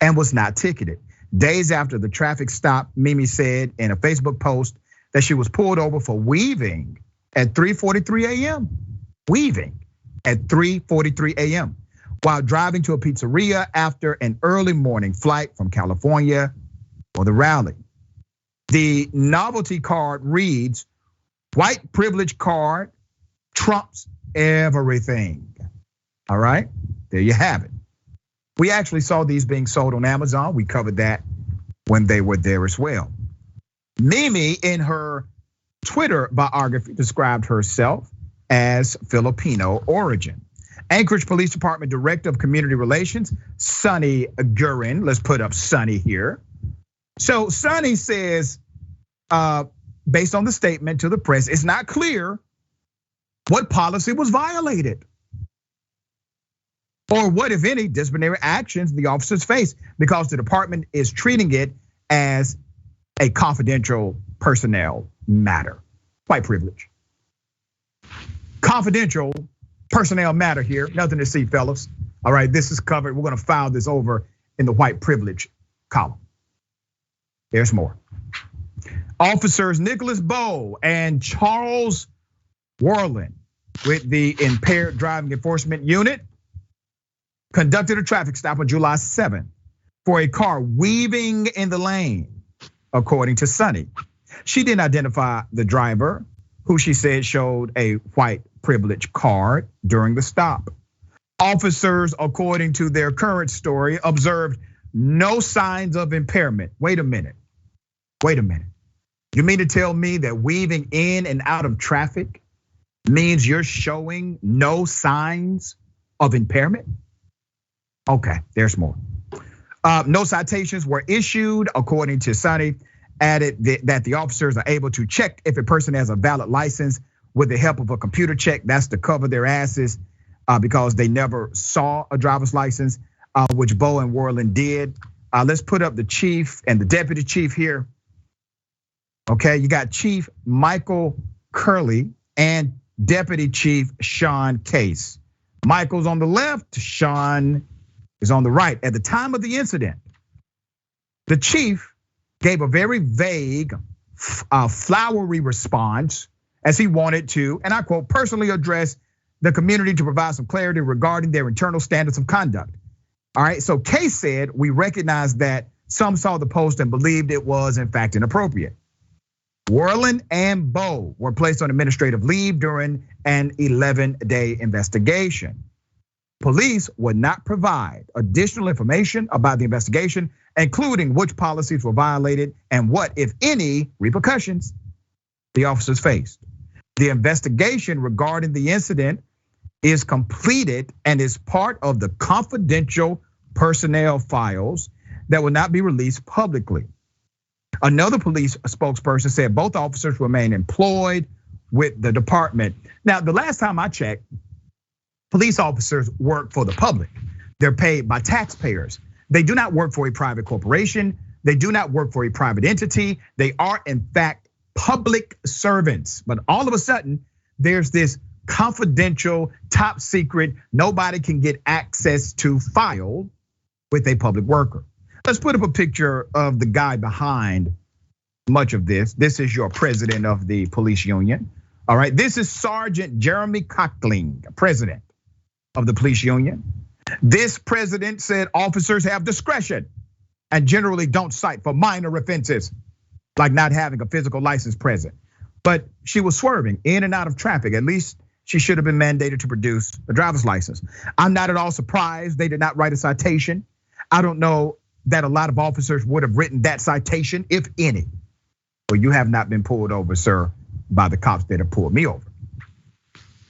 and was not ticketed. Days after the traffic stop, Mimi said in a Facebook post that she was pulled over for weaving at 3:43 a.m. Weaving at 3:43 a.m. while driving to a pizzeria after an early morning flight from California for the rally. The novelty card reads, white privilege card trumps everything. All right, there you have it. We actually saw these being sold on Amazon. We covered that when they were there as well. Mimi, in her Twitter biography, described herself as Filipino origin. Anchorage Police Department Director of Community Relations, Sonny Gurin. Let's put up Sonny here. So Sonny says, based on the statement to the press, it's not clear what policy was violated or what, if any, disciplinary actions the officers face because the department is treating it as a confidential personnel matter. White privilege. Confidential personnel matter here, nothing to see, fellas. All right, this is covered. We're gonna file this over in the white privilege column. There's more. Officers Nicholas Bowe and Charles Worland with the Impaired Driving Enforcement Unit conducted a traffic stop on July 7th for a car weaving in the lane, according to Sonny. She didn't identify the driver, who she said showed a white privilege card during the stop. Officers, according to their current story, observed no signs of impairment. Wait a minute. You mean to tell me that weaving in and out of traffic means you're showing no signs of impairment? Okay, there's more. No citations were issued, according to Sonny, added that the officers are able to check if a person has a valid license with the help of a computer check. That's to cover their asses because they never saw a driver's license, which Bowe and Worland did. Let's put up the chief and the deputy chief here. Okay, you got Chief Michael Curley and Deputy Chief Sean Case. Michael's on the left, Sean is on the right. At the time of the incident, the chief gave a very vague, flowery response as he wanted to, and I quote, personally address the community to provide some clarity regarding their internal standards of conduct. All right, so Case said, we recognize that some saw the post and believed it was in fact inappropriate. Worland and Bowe were placed on administrative leave during an 11-day investigation. Police would not provide additional information about the investigation, including which policies were violated and what, if any, repercussions the officers faced. The investigation regarding the incident is completed and is part of the confidential personnel files that will not be released publicly. Another police spokesperson said both officers remain employed with the department. Now, the last time I checked, police officers work for the public. They're paid by taxpayers. They do not work for a private corporation. They do not work for a private entity. They are in fact public servants. But all of a sudden, there's this confidential, top secret, nobody can get access to file with a public worker. Let's put up a picture of the guy behind much of this. This is your president of the police union. All right, this is Sergeant Jeremy Cockling, president of the police union. This president said officers have discretion and generally don't cite for minor offenses, like not having a physical license present. but she was swerving in and out of traffic. At least she should have been mandated to produce a driver's license. I'm not at all surprised they did not write a citation. I don't know that a lot of officers would have written that citation, if any. Well, you have not been pulled over, sir, by the cops that have pulled me over.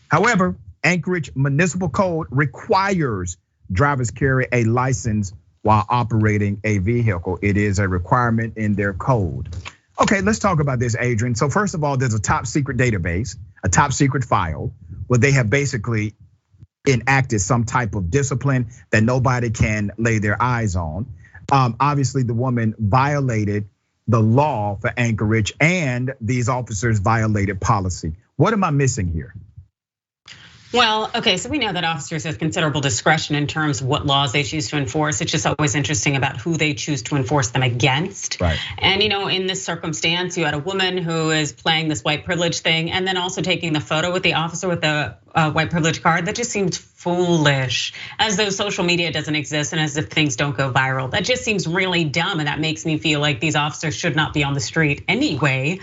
However, Anchorage Municipal Code requires drivers carry a license while operating a vehicle. It is a requirement in their code. Okay, let's talk about this, Adrienne. So first of all, there's a top secret database, a top secret file, where they have basically enacted some type of discipline that nobody can lay their eyes on. Obviously, the woman violated the law for Anchorage, and these officers violated policy. What am I missing here? Well, okay, so we know that officers have considerable discretion in terms of what laws they choose to enforce. It's just always interesting about who they choose to enforce them against. Right. And in this circumstance, you had a woman who is playing this white privilege thing and then also taking the photo with the officer with the white privilege card. That just seems foolish, as though social media doesn't exist and as if things don't go viral. That just seems really dumb, and that makes me feel like these officers should not be on the street anyway,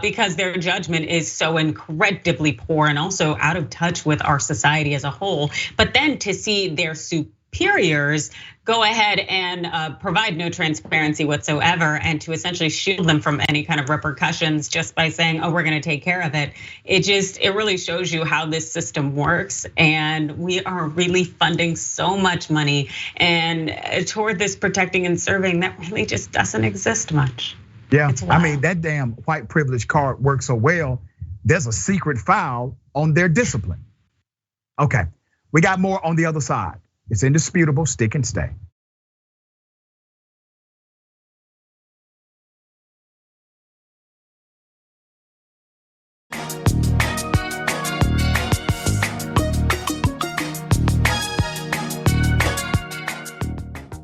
because their judgment is so incredibly poor and also out of touch with our society as a whole. But then to see their superiors go ahead and provide no transparency whatsoever, and to essentially shield them from any kind of repercussions just by saying, oh, we're gonna take care of it. It really shows you how this system works. And we are really funding so much money and toward this protecting and serving that really just doesn't exist much. Yeah, I mean, that damn white privilege card works so well. There's a secret file on their discipline. Okay, we got more on the other side. It's indisputable, stick and stay.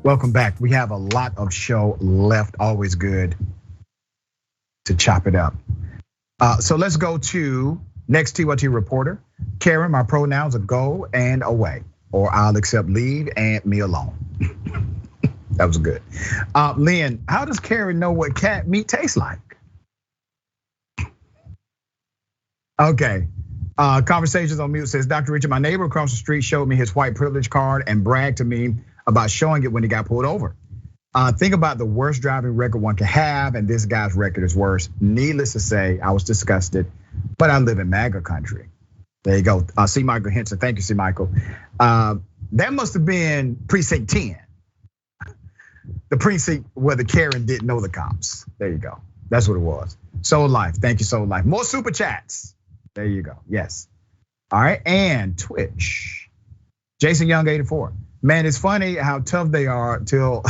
Welcome back. We have a lot of show left, always good to chop it up. So let's go to next TYT reporter. Karen, my pronouns are go and away, or I'll accept leave and me alone. That was good. Lynn, how does Karen know what cat meat tastes like? Okay, Conversations on Mute says, Dr. Richey, my neighbor across the street showed me his white privilege card and bragged to me about showing it when he got pulled over. Think about the worst driving record one can have, and this guy's record is worse. Needless to say, I was disgusted, but I live in MAGA country. There you go. C. Michael Henson, thank you, C. Michael. That must have been precinct 10. The precinct where the Karen didn't know the cops. There you go. That's what it was. Soul Life, thank you, Soul Life. More super chats. There you go, yes. All right, and Twitch. Jason Young, 84. Man, it's funny how tough they are till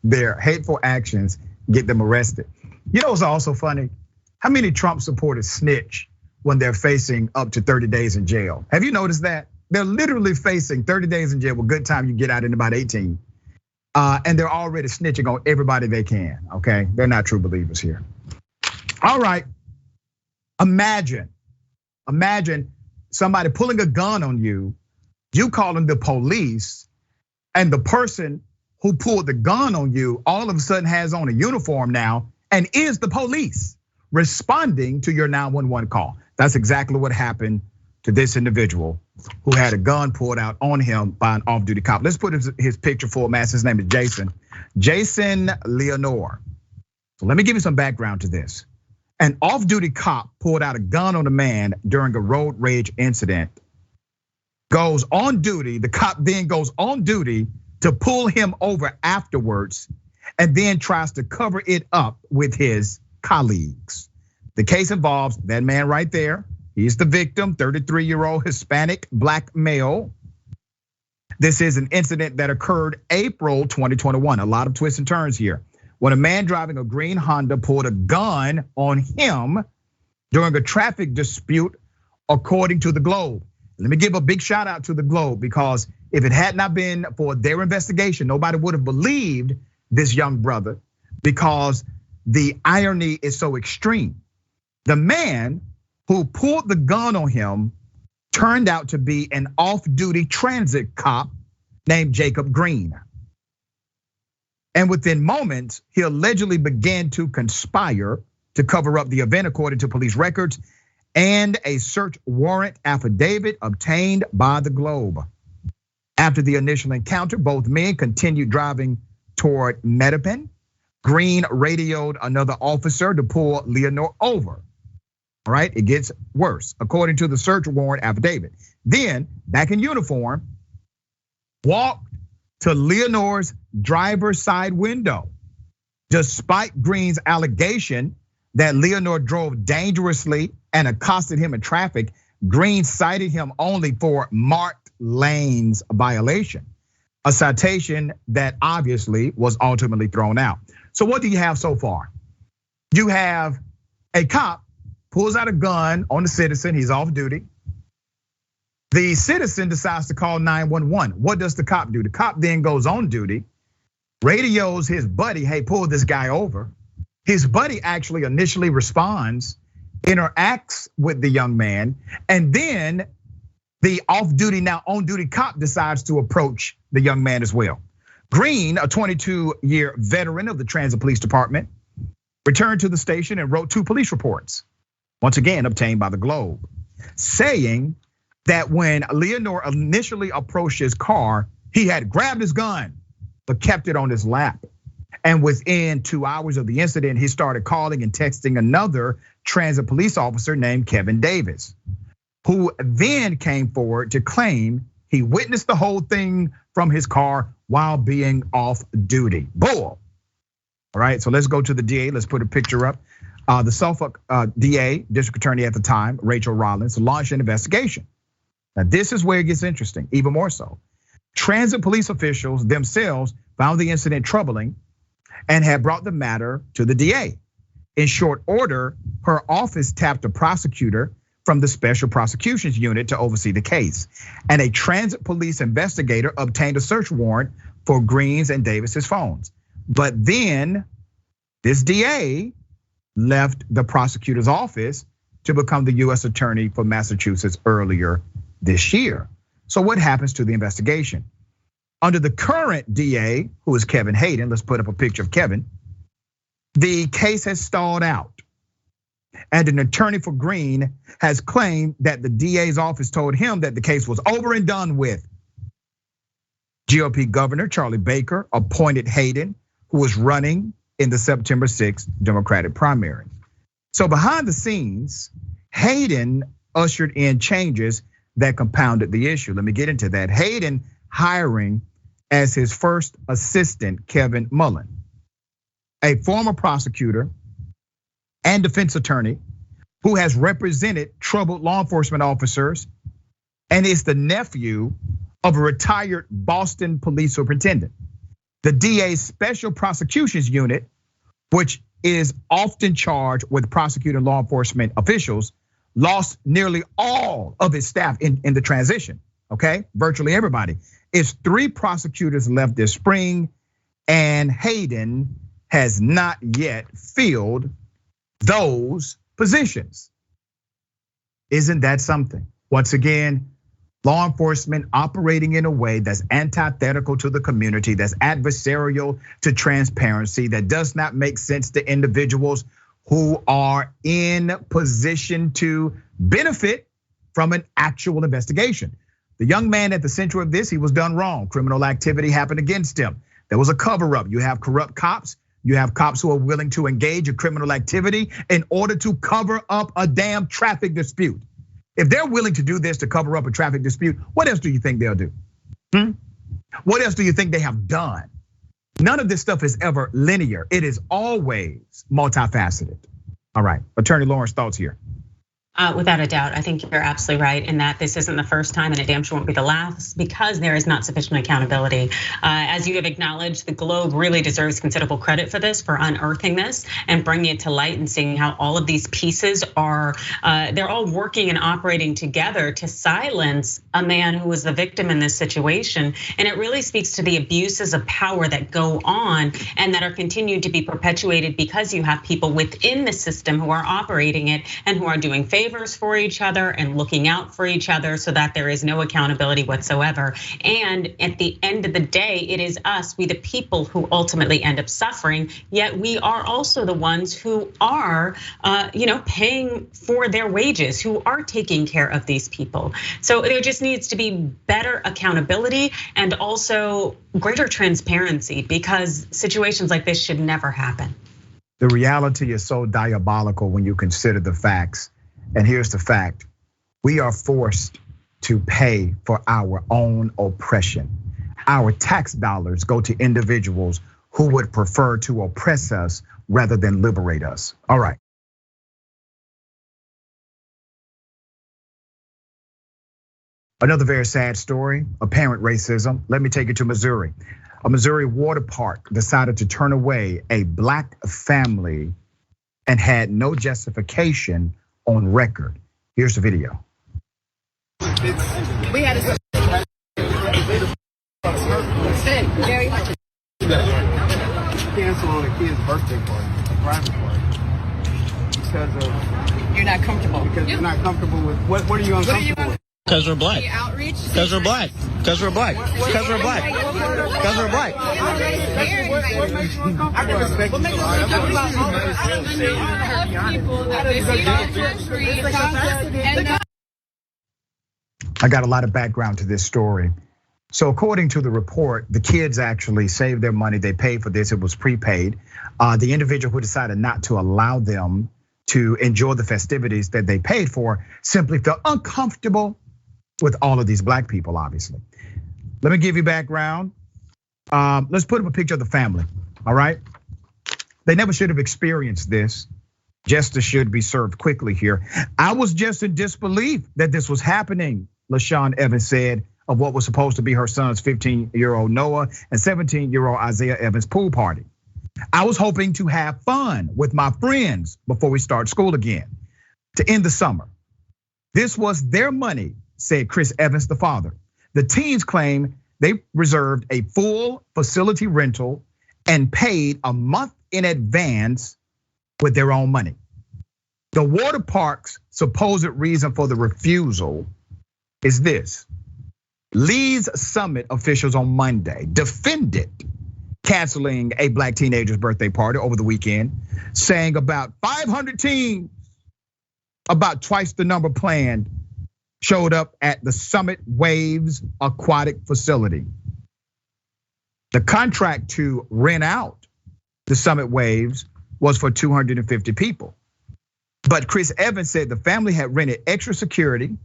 their hateful actions get them arrested. You know what's also funny? How many Trump supporters snitch when they're facing up to 30 days in jail? Have you noticed that? They're literally facing 30 days in jail with good time you get out in about 18. And they're already snitching on everybody they can, okay? They're not true believers here. All right, imagine somebody pulling a gun on you, you calling the police, and the person who pulled the gun on you all of a sudden has on a uniform now and is the police responding to your 911 call. That's exactly what happened to this individual who had a gun pulled out on him by an off-duty cop. Let's put his picture full mass. His name is Jason Leonore. So let me give you some background to this. An off-duty cop pulled out a gun on a man during a road rage incident. Goes on duty, the cop then goes on duty to pull him over afterwards, and then tries to cover it up with his colleagues. The case involves that man right there. He's the victim, 33-year-old Hispanic black male. This is an incident that occurred April 2021. A lot of twists and turns here. When a man driving a green Honda pulled a gun on him during a traffic dispute, according to the Globe. Let me give a big shout out to the Globe, because if it had not been for their investigation, nobody would have believed this young brother, because the irony is so extreme. The man who pulled the gun on him turned out to be an off-duty transit cop named Jacob Green. And within moments, he allegedly began to conspire to cover up the event, according to police records, and a search warrant affidavit obtained by the Globe. After the initial encounter, both men continued driving toward Mattapan. Green radioed another officer to pull Leonore over. All right, it gets worse, according to the search warrant affidavit. Then, back in uniform, walked to Leonore's driver's side window. Despite Green's allegation that Leonore drove dangerously and accosted him in traffic, Green cited him only for marked lanes violation, a citation that obviously was ultimately thrown out. So what do you have so far? You have a cop pulls out a gun on the citizen, he's off duty. The citizen decides to call 911. What does the cop do? The cop then goes on duty, radios his buddy, hey, pull this guy over. His buddy actually initially responds, interacts with the young man, and then the off-duty, now on-duty cop decides to approach the young man as well. Green, a 22-year veteran of the Transit Police Department, returned to the station and wrote 2 police reports, once again obtained by the Globe, saying that when Leonore initially approached his car, he had grabbed his gun, but kept it on his lap. And within 2 hours of the incident, he started calling and texting another transit police officer named Kevin Davis, who then came forward to claim he witnessed the whole thing from his car while being off duty. Bull. All right, so let's go to the DA. Let's put a picture up. The Suffolk DA, district attorney at the time, Rachel Rollins, launched an investigation. Now this is where it gets interesting, even more so. Transit police officials themselves found the incident troubling and had brought the matter to the DA. In short order, her office tapped a prosecutor from the Special Prosecutions Unit to oversee the case. And a transit police investigator obtained a search warrant for Green's and Davis's phones. But then this DA left the prosecutor's office to become the US attorney for Massachusetts earlier this year. So what happens to the investigation? Under the current DA, who is Kevin Hayden, let's put up a picture of Kevin, the case has stalled out. And an attorney for Green has claimed that the DA's office told him that the case was over and done with. GOP Governor Charlie Baker appointed Hayden, who was running in the September 6th Democratic primary. So behind the scenes, Hayden ushered in changes that compounded the issue. Let me get into that. Hayden hiring as his first assistant, Kevin Mullen, a former prosecutor and defense attorney who has represented troubled law enforcement officers and is the nephew of a retired Boston police superintendent. The DA's Special Prosecutions Unit, which is often charged with prosecuting law enforcement officials, lost nearly all of its staff in the transition, okay? Virtually everybody. It's 3 prosecutors left this spring, and Hayden has not yet filled those positions. Isn't that something? Once again, law enforcement operating in a way that's antithetical to the community, that's adversarial to transparency, that does not make sense to individuals who are in position to benefit from an actual investigation. The young man at the center of this, he was done wrong. Criminal activity happened against him. There was a cover up. You have corrupt cops. You have cops who are willing to engage in criminal activity in order to cover up a damn traffic dispute. If they're willing to do this to cover up a traffic dispute, what else do you think they'll do? What else do you think they have done? None of this stuff is ever linear. It is always multifaceted. All right, Attorney Lawrence, thoughts here. Without a doubt, I think you're absolutely right in that this isn't the first time and it damn sure won't be the last because there is not sufficient accountability. As you have acknowledged, the Globe really deserves considerable credit for this, for unearthing this and bringing it to light and seeing how all of these pieces are, they're all working and operating together to silence a man who was the victim in this situation. And it really speaks to the abuses of power that go on and that are continued to be perpetuated because you have people within the system who are operating it and who are doing favors favors for each other and looking out for each other so that there is no accountability whatsoever. And at the end of the day, it is us, we the people, who ultimately end up suffering, yet we are also the ones who are paying for their wages, who are taking care of these people. So there just needs to be better accountability and also greater transparency, because situations like this should never happen. The reality is so diabolical when you consider the facts. And here's the fact: we are forced to pay for our own oppression. Our tax dollars go to individuals who would prefer to oppress us rather than liberate us. All right. Another very sad story, apparent racism. Let me take you to Missouri. A Missouri water park decided to turn away a black family and had no justification on record. Here's the video. We had a very hard. Cancel on a kid's birthday party, a private party, because of you're not comfortable. Because you're not comfortable with what are you uncomfortable with? Because we're black. Because we're black. Because we're black. Because we're black. Because we're black. I can respect you. I got a lot of background to this story. So according to the report, the kids actually saved their money. They paid for this. It was prepaid. The individual who decided not to allow them to enjoy the festivities that they paid for simply felt uncomfortable with all of these black people, obviously. Let me give you background. Let's put up a picture of the family, all right? They never should have experienced this. Justice should be served quickly here. I was just in disbelief that this was happening, LaShawn Evans said of what was supposed to be her son's 15-year-old Noah and 17-year-old Isaiah Evans pool party. I was hoping to have fun with my friends before we start school again, to end the summer. This was their money, said Chris Evans, the father. The teens claim they reserved a full facility rental and paid a month in advance with their own money. The water park's supposed reason for the refusal is this. Lee's Summit officials on Monday defended canceling a black teenager's birthday party over the weekend, saying about 500 teens, about twice the number planned, showed up at the Summit Waves aquatic facility. The contract to rent out the Summit Waves was for 250 people. But Chris Evans said the family had rented extra security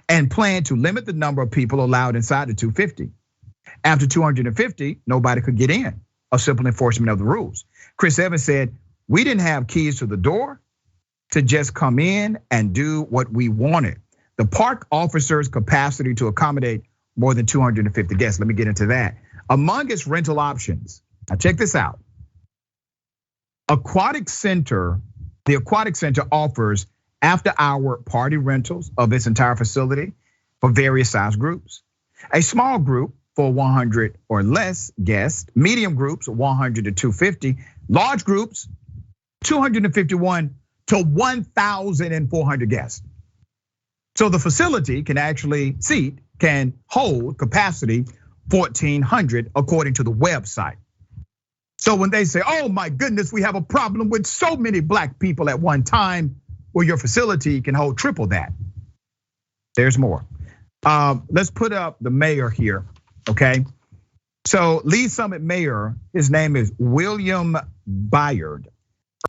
and planned to limit the number of people allowed inside the 250. After 250, nobody could get in, a simple enforcement of the rules. Chris Evans said, we didn't have keys to the door to just come in and do what we wanted. The park officers' capacity to accommodate more than 250 guests. Let me get into that. Among its rental options, now check this out. The Aquatic Center offers after-hour party rentals of its entire facility for various size groups. A small group for 100 or less guests, medium groups 100 to 250, large groups 251 to 1,400 guests. So the facility can hold capacity 1,400 according to the website. So when they say, oh my goodness, we have a problem with so many black people at one time, well, your facility can hold triple that. There's more. Let's put up the mayor here, okay? So Lee Summit mayor, his name is William Byard,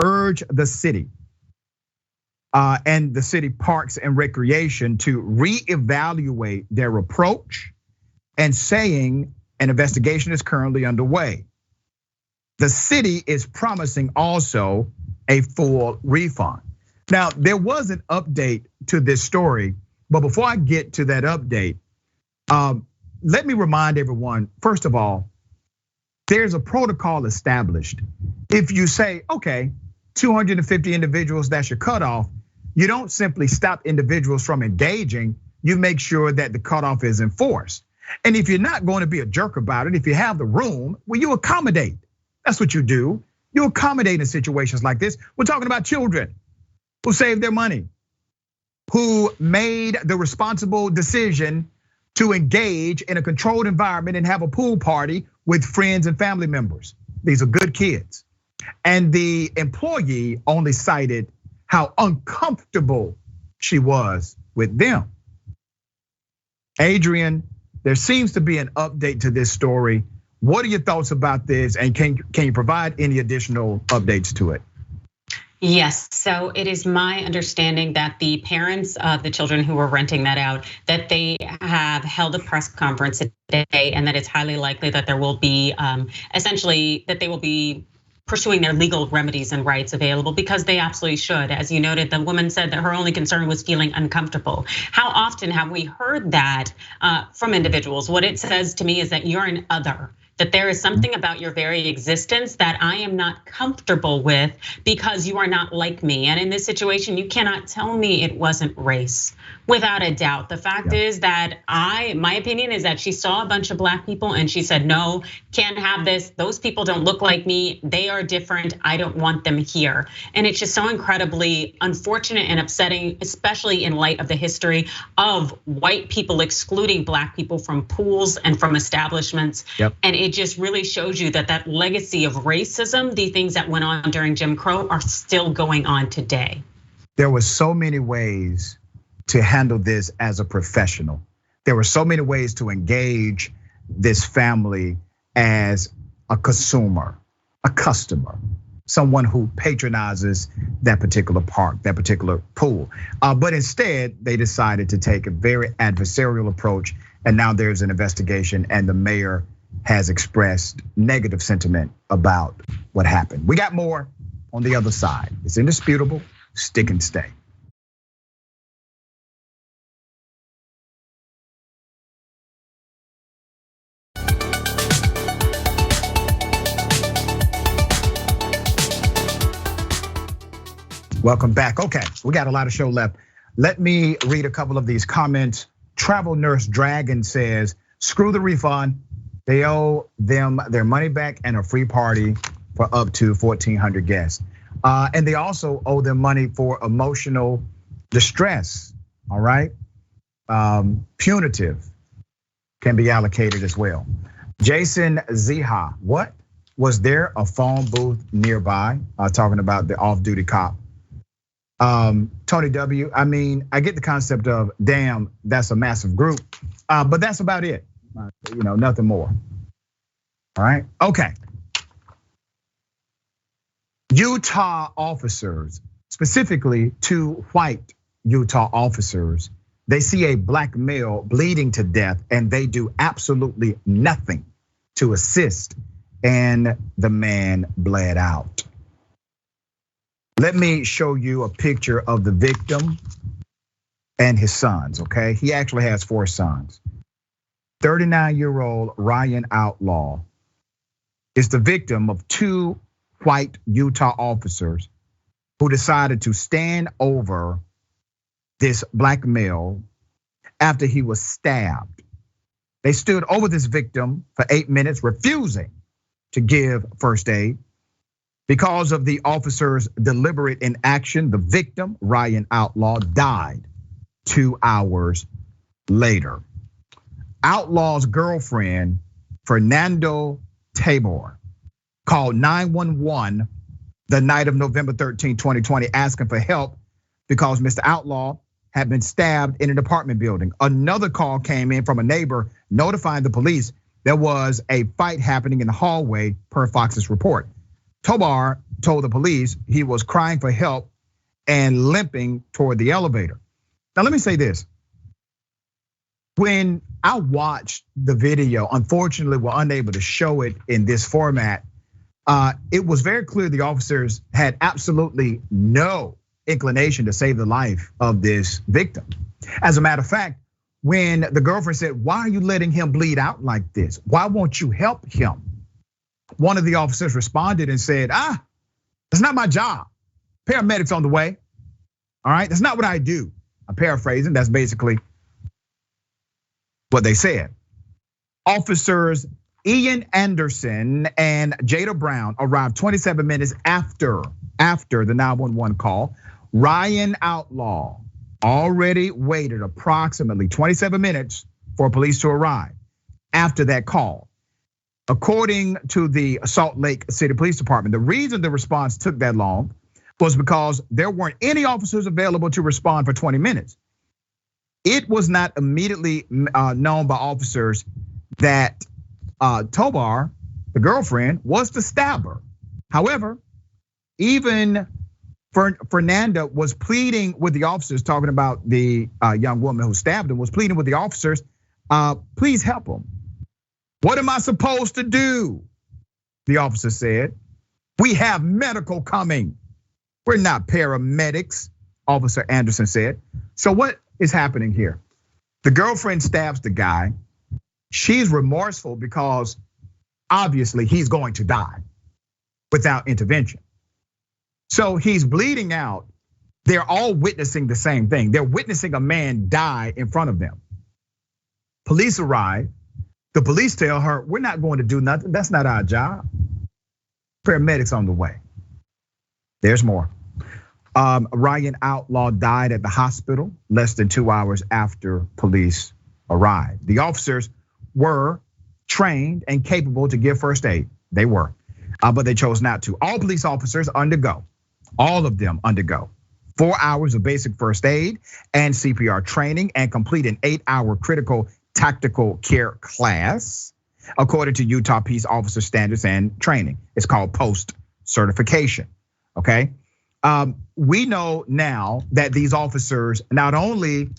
urged the city and the city parks and recreation to reevaluate their approach, and saying an investigation is currently underway. The city is promising also a full refund. Now, there was an update to this story, but before I get to that update, let me remind everyone, first of all, there's a protocol established. If you say, okay, 250 individuals, that's your cutoff, you don't simply stop individuals from engaging, you make sure that the cutoff is enforced. And if you're not going to be a jerk about it, if you have the room, well, you accommodate. That's what you do. You accommodate in situations like this. We're talking about children who save their money. who made the responsible decision to engage in a controlled environment and have a pool party with friends and family members. These are good kids. And the employee only cited how uncomfortable she was with them. Adrienne, there seems to be an update to this story. What are your thoughts about this? And can you provide any additional updates to it? Yes, so it is my understanding that the parents of the children who were renting that out, that they have held a press conference today, and that it's highly likely that there will be, essentially, that they will be pursuing their legal remedies and rights available, because they absolutely should. As you noted, the woman said that her only concern was feeling uncomfortable. How often have we heard that from individuals? What it says to me is that you're an other, that there is something about your very existence that I am not comfortable with because you are not like me. And in this situation, you cannot tell me it wasn't race. Without a doubt. The fact is that my opinion is that she saw a bunch of black people and she said, no, can't have this. Those people don't look like me. They are different. I don't want them here. And it's just so incredibly unfortunate and upsetting, especially in light of the history of white people excluding black people from pools and from establishments. And it just really shows you that that legacy of racism, the things that went on during Jim Crow, are still going on today. There were so many ways to handle this as a professional. There were so many ways to engage this family as a consumer, a customer, someone who patronizes that particular park, that particular pool. But instead, they decided to take a very adversarial approach, and now there's an investigation, and the mayor has expressed negative sentiment about what happened. We got more on the other side. It's indisputable. Stick and stay. Welcome back. Okay, we got a lot of show left. Let me read a couple of these comments. Travel Nurse Dragon says, screw the refund. They owe them their money back and a free party for up to 1,400 guests. And they also owe them money for emotional distress, all right? Punitive can be allocated as well. Jason Ziha, what? Was there a phone booth nearby? Talking about the off-duty cop. Tony W, I mean, I get the concept of, damn, that's a massive group, but that's about it. Nothing more. All right, okay. Utah officers, specifically 2 white Utah officers, they see a black male bleeding to death and they do absolutely nothing to assist, and the man bled out. Let me show you a picture of the victim and his sons, okay? He actually has 4 sons. 39-year-old Ryan Outlaw is the victim of 2 white Utah officers who decided to stand over this black male after he was stabbed. They stood over this victim for 8 minutes, refusing to give first aid. Because of the officer's deliberate inaction, the victim, Ryan Outlaw, died 2 hours later. Outlaw's girlfriend, Fernando Tabor, called 911 the night of November 13, 2020, asking for help because Mr. Outlaw had been stabbed in an apartment building. Another call came in from a neighbor notifying the police there was a fight happening in the hallway, per Fox's report. Tobar told the police he was crying for help and limping toward the elevator. Now, let me say this. When I watched the video, unfortunately, we're unable to show it in this format. It was very clear the officers had absolutely no inclination to save the life of this victim. As a matter of fact, when the girlfriend said, why are you letting him bleed out like this? Why won't you help him? One of the officers responded and said, that's not my job. Paramedics on the way. All right, that's not what I do. I'm paraphrasing, that's basically what they said. Officers Ian Anderson and Jada Brown arrived 27 minutes after the 911 call. Ryan Outlaw already waited approximately 27 minutes for police to arrive after that call. According to the Salt Lake City Police Department, the reason the response took that long was because there weren't any officers available to respond for 20 minutes. It was not immediately known by officers that Tobar, the girlfriend, was the stabber. However, even Fernanda was pleading with the officers, talking about the young woman who stabbed him, was pleading with the officers, please help him. What am I supposed to do? The officer said. We have medical coming. We're not paramedics, Officer Anderson said. So what is happening here? The girlfriend stabs the guy. She's remorseful because obviously he's going to die without intervention. So he's bleeding out. They're all witnessing the same thing. They're witnessing a man die in front of them. Police arrive. The police tell her, we're not going to do nothing. That's not our job. Paramedics on the way. There's more. Ryan Outlaw died at the hospital less than 2 hours after police arrived. The officers were trained and capable to give first aid. They were, but they chose not to. All police officers undergo, all of them undergo 4 hours of basic first aid and CPR training and complete an 8-hour critical tactical care class, according to Utah Peace Officer Standards and Training. It's called post certification, okay? We know now that these officers not only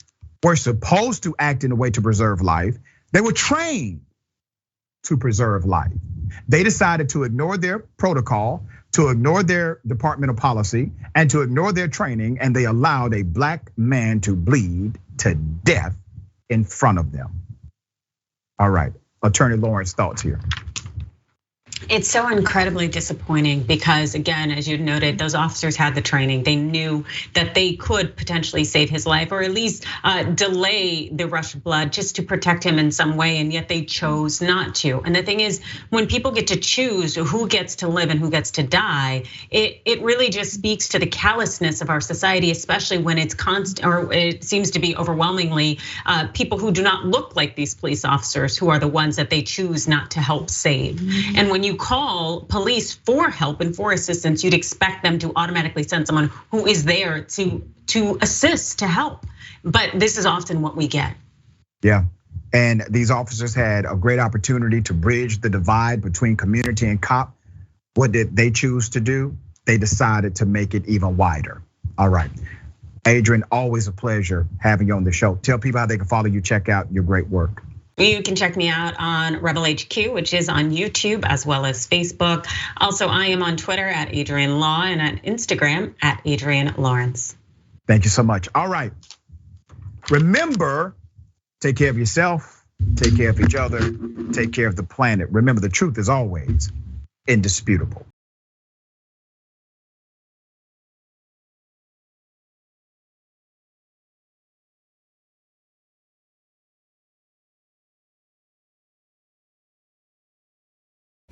were supposed to act in a way to preserve life, they were trained to preserve life. They decided to ignore their protocol, to ignore their departmental policy, and to ignore their training, and they allowed a black man to bleed to death in front of them. All right, Attorney Lawrence, thoughts here. It's so incredibly disappointing because, again, as you noted, those officers had the training. They knew that they could potentially save his life or at least delay the rush of blood just to protect him in some way, and yet they chose not to. And the thing is, when people get to choose who gets to live and who gets to die, it really just speaks to the callousness of our society, especially when it's constant, or it seems to be overwhelmingly people who do not look like these police officers who are the ones that they choose not to help save. Mm-hmm. And when you call police for help and for assistance, you'd expect them to automatically send someone who is there to assist, to help. But this is often what we get. Yeah, and these officers had a great opportunity to bridge the divide between community and cop. What did they choose to do? They decided to make it even wider. All right, Adrienne, always a pleasure having you on the show. Tell people how they can follow you, check out your great work. You can check me out on Rebel HQ, which is on YouTube as well as Facebook. Also, I am on Twitter at Adrienne Law and on Instagram at Adrienne Lawrence. Thank you so much. All right. Remember, take care of yourself, take care of each other, take care of the planet. Remember, the truth is always indisputable.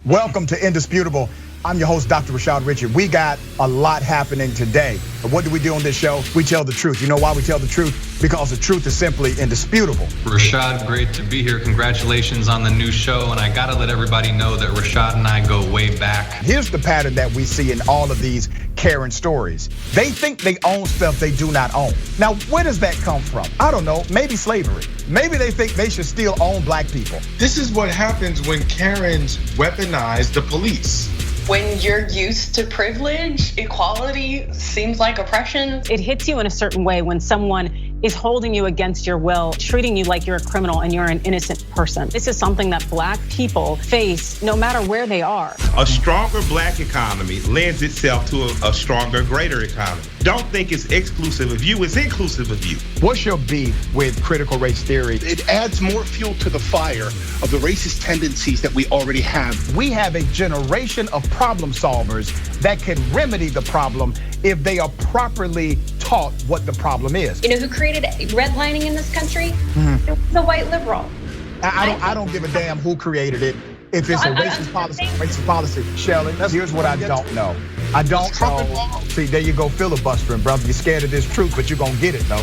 Welcome to Indisputable. I'm your host, Dr. Rashad Richey. We got a lot happening today. But what do we do on this show? We tell the truth. You know why we tell the truth? Because the truth is simply indisputable. Rashad, great to be here. Congratulations on the new show. And I gotta let everybody know that Rashad and I go way back. Here's the pattern that we see in all of these Karen stories. They think they own stuff they do not own. Now, where does that come from? I don't know, maybe slavery. Maybe they think they should still own black people. This is what happens when Karens weaponize the police. When you're used to privilege, equality seems like oppression. It hits you in a certain way when someone is holding you against your will, treating you like you're a criminal and you're an innocent person. This is something that black people face no matter where they are. A stronger black economy lends itself to a stronger, greater economy. Don't think it's exclusive of you, it's inclusive of you. What's your beef with critical race theory? It adds more fuel to the fire of the racist tendencies that we already have. We have a generation of problem solvers that can remedy the problem if they are properly taught what the problem is. You know who created redlining in this country? It was a white liberal. I don't give a damn who created it. If it's a racist policy, Shelley, here's what I don't know. I don't know. See, there you go filibustering, brother. You're scared of this truth, but you're gonna get it though.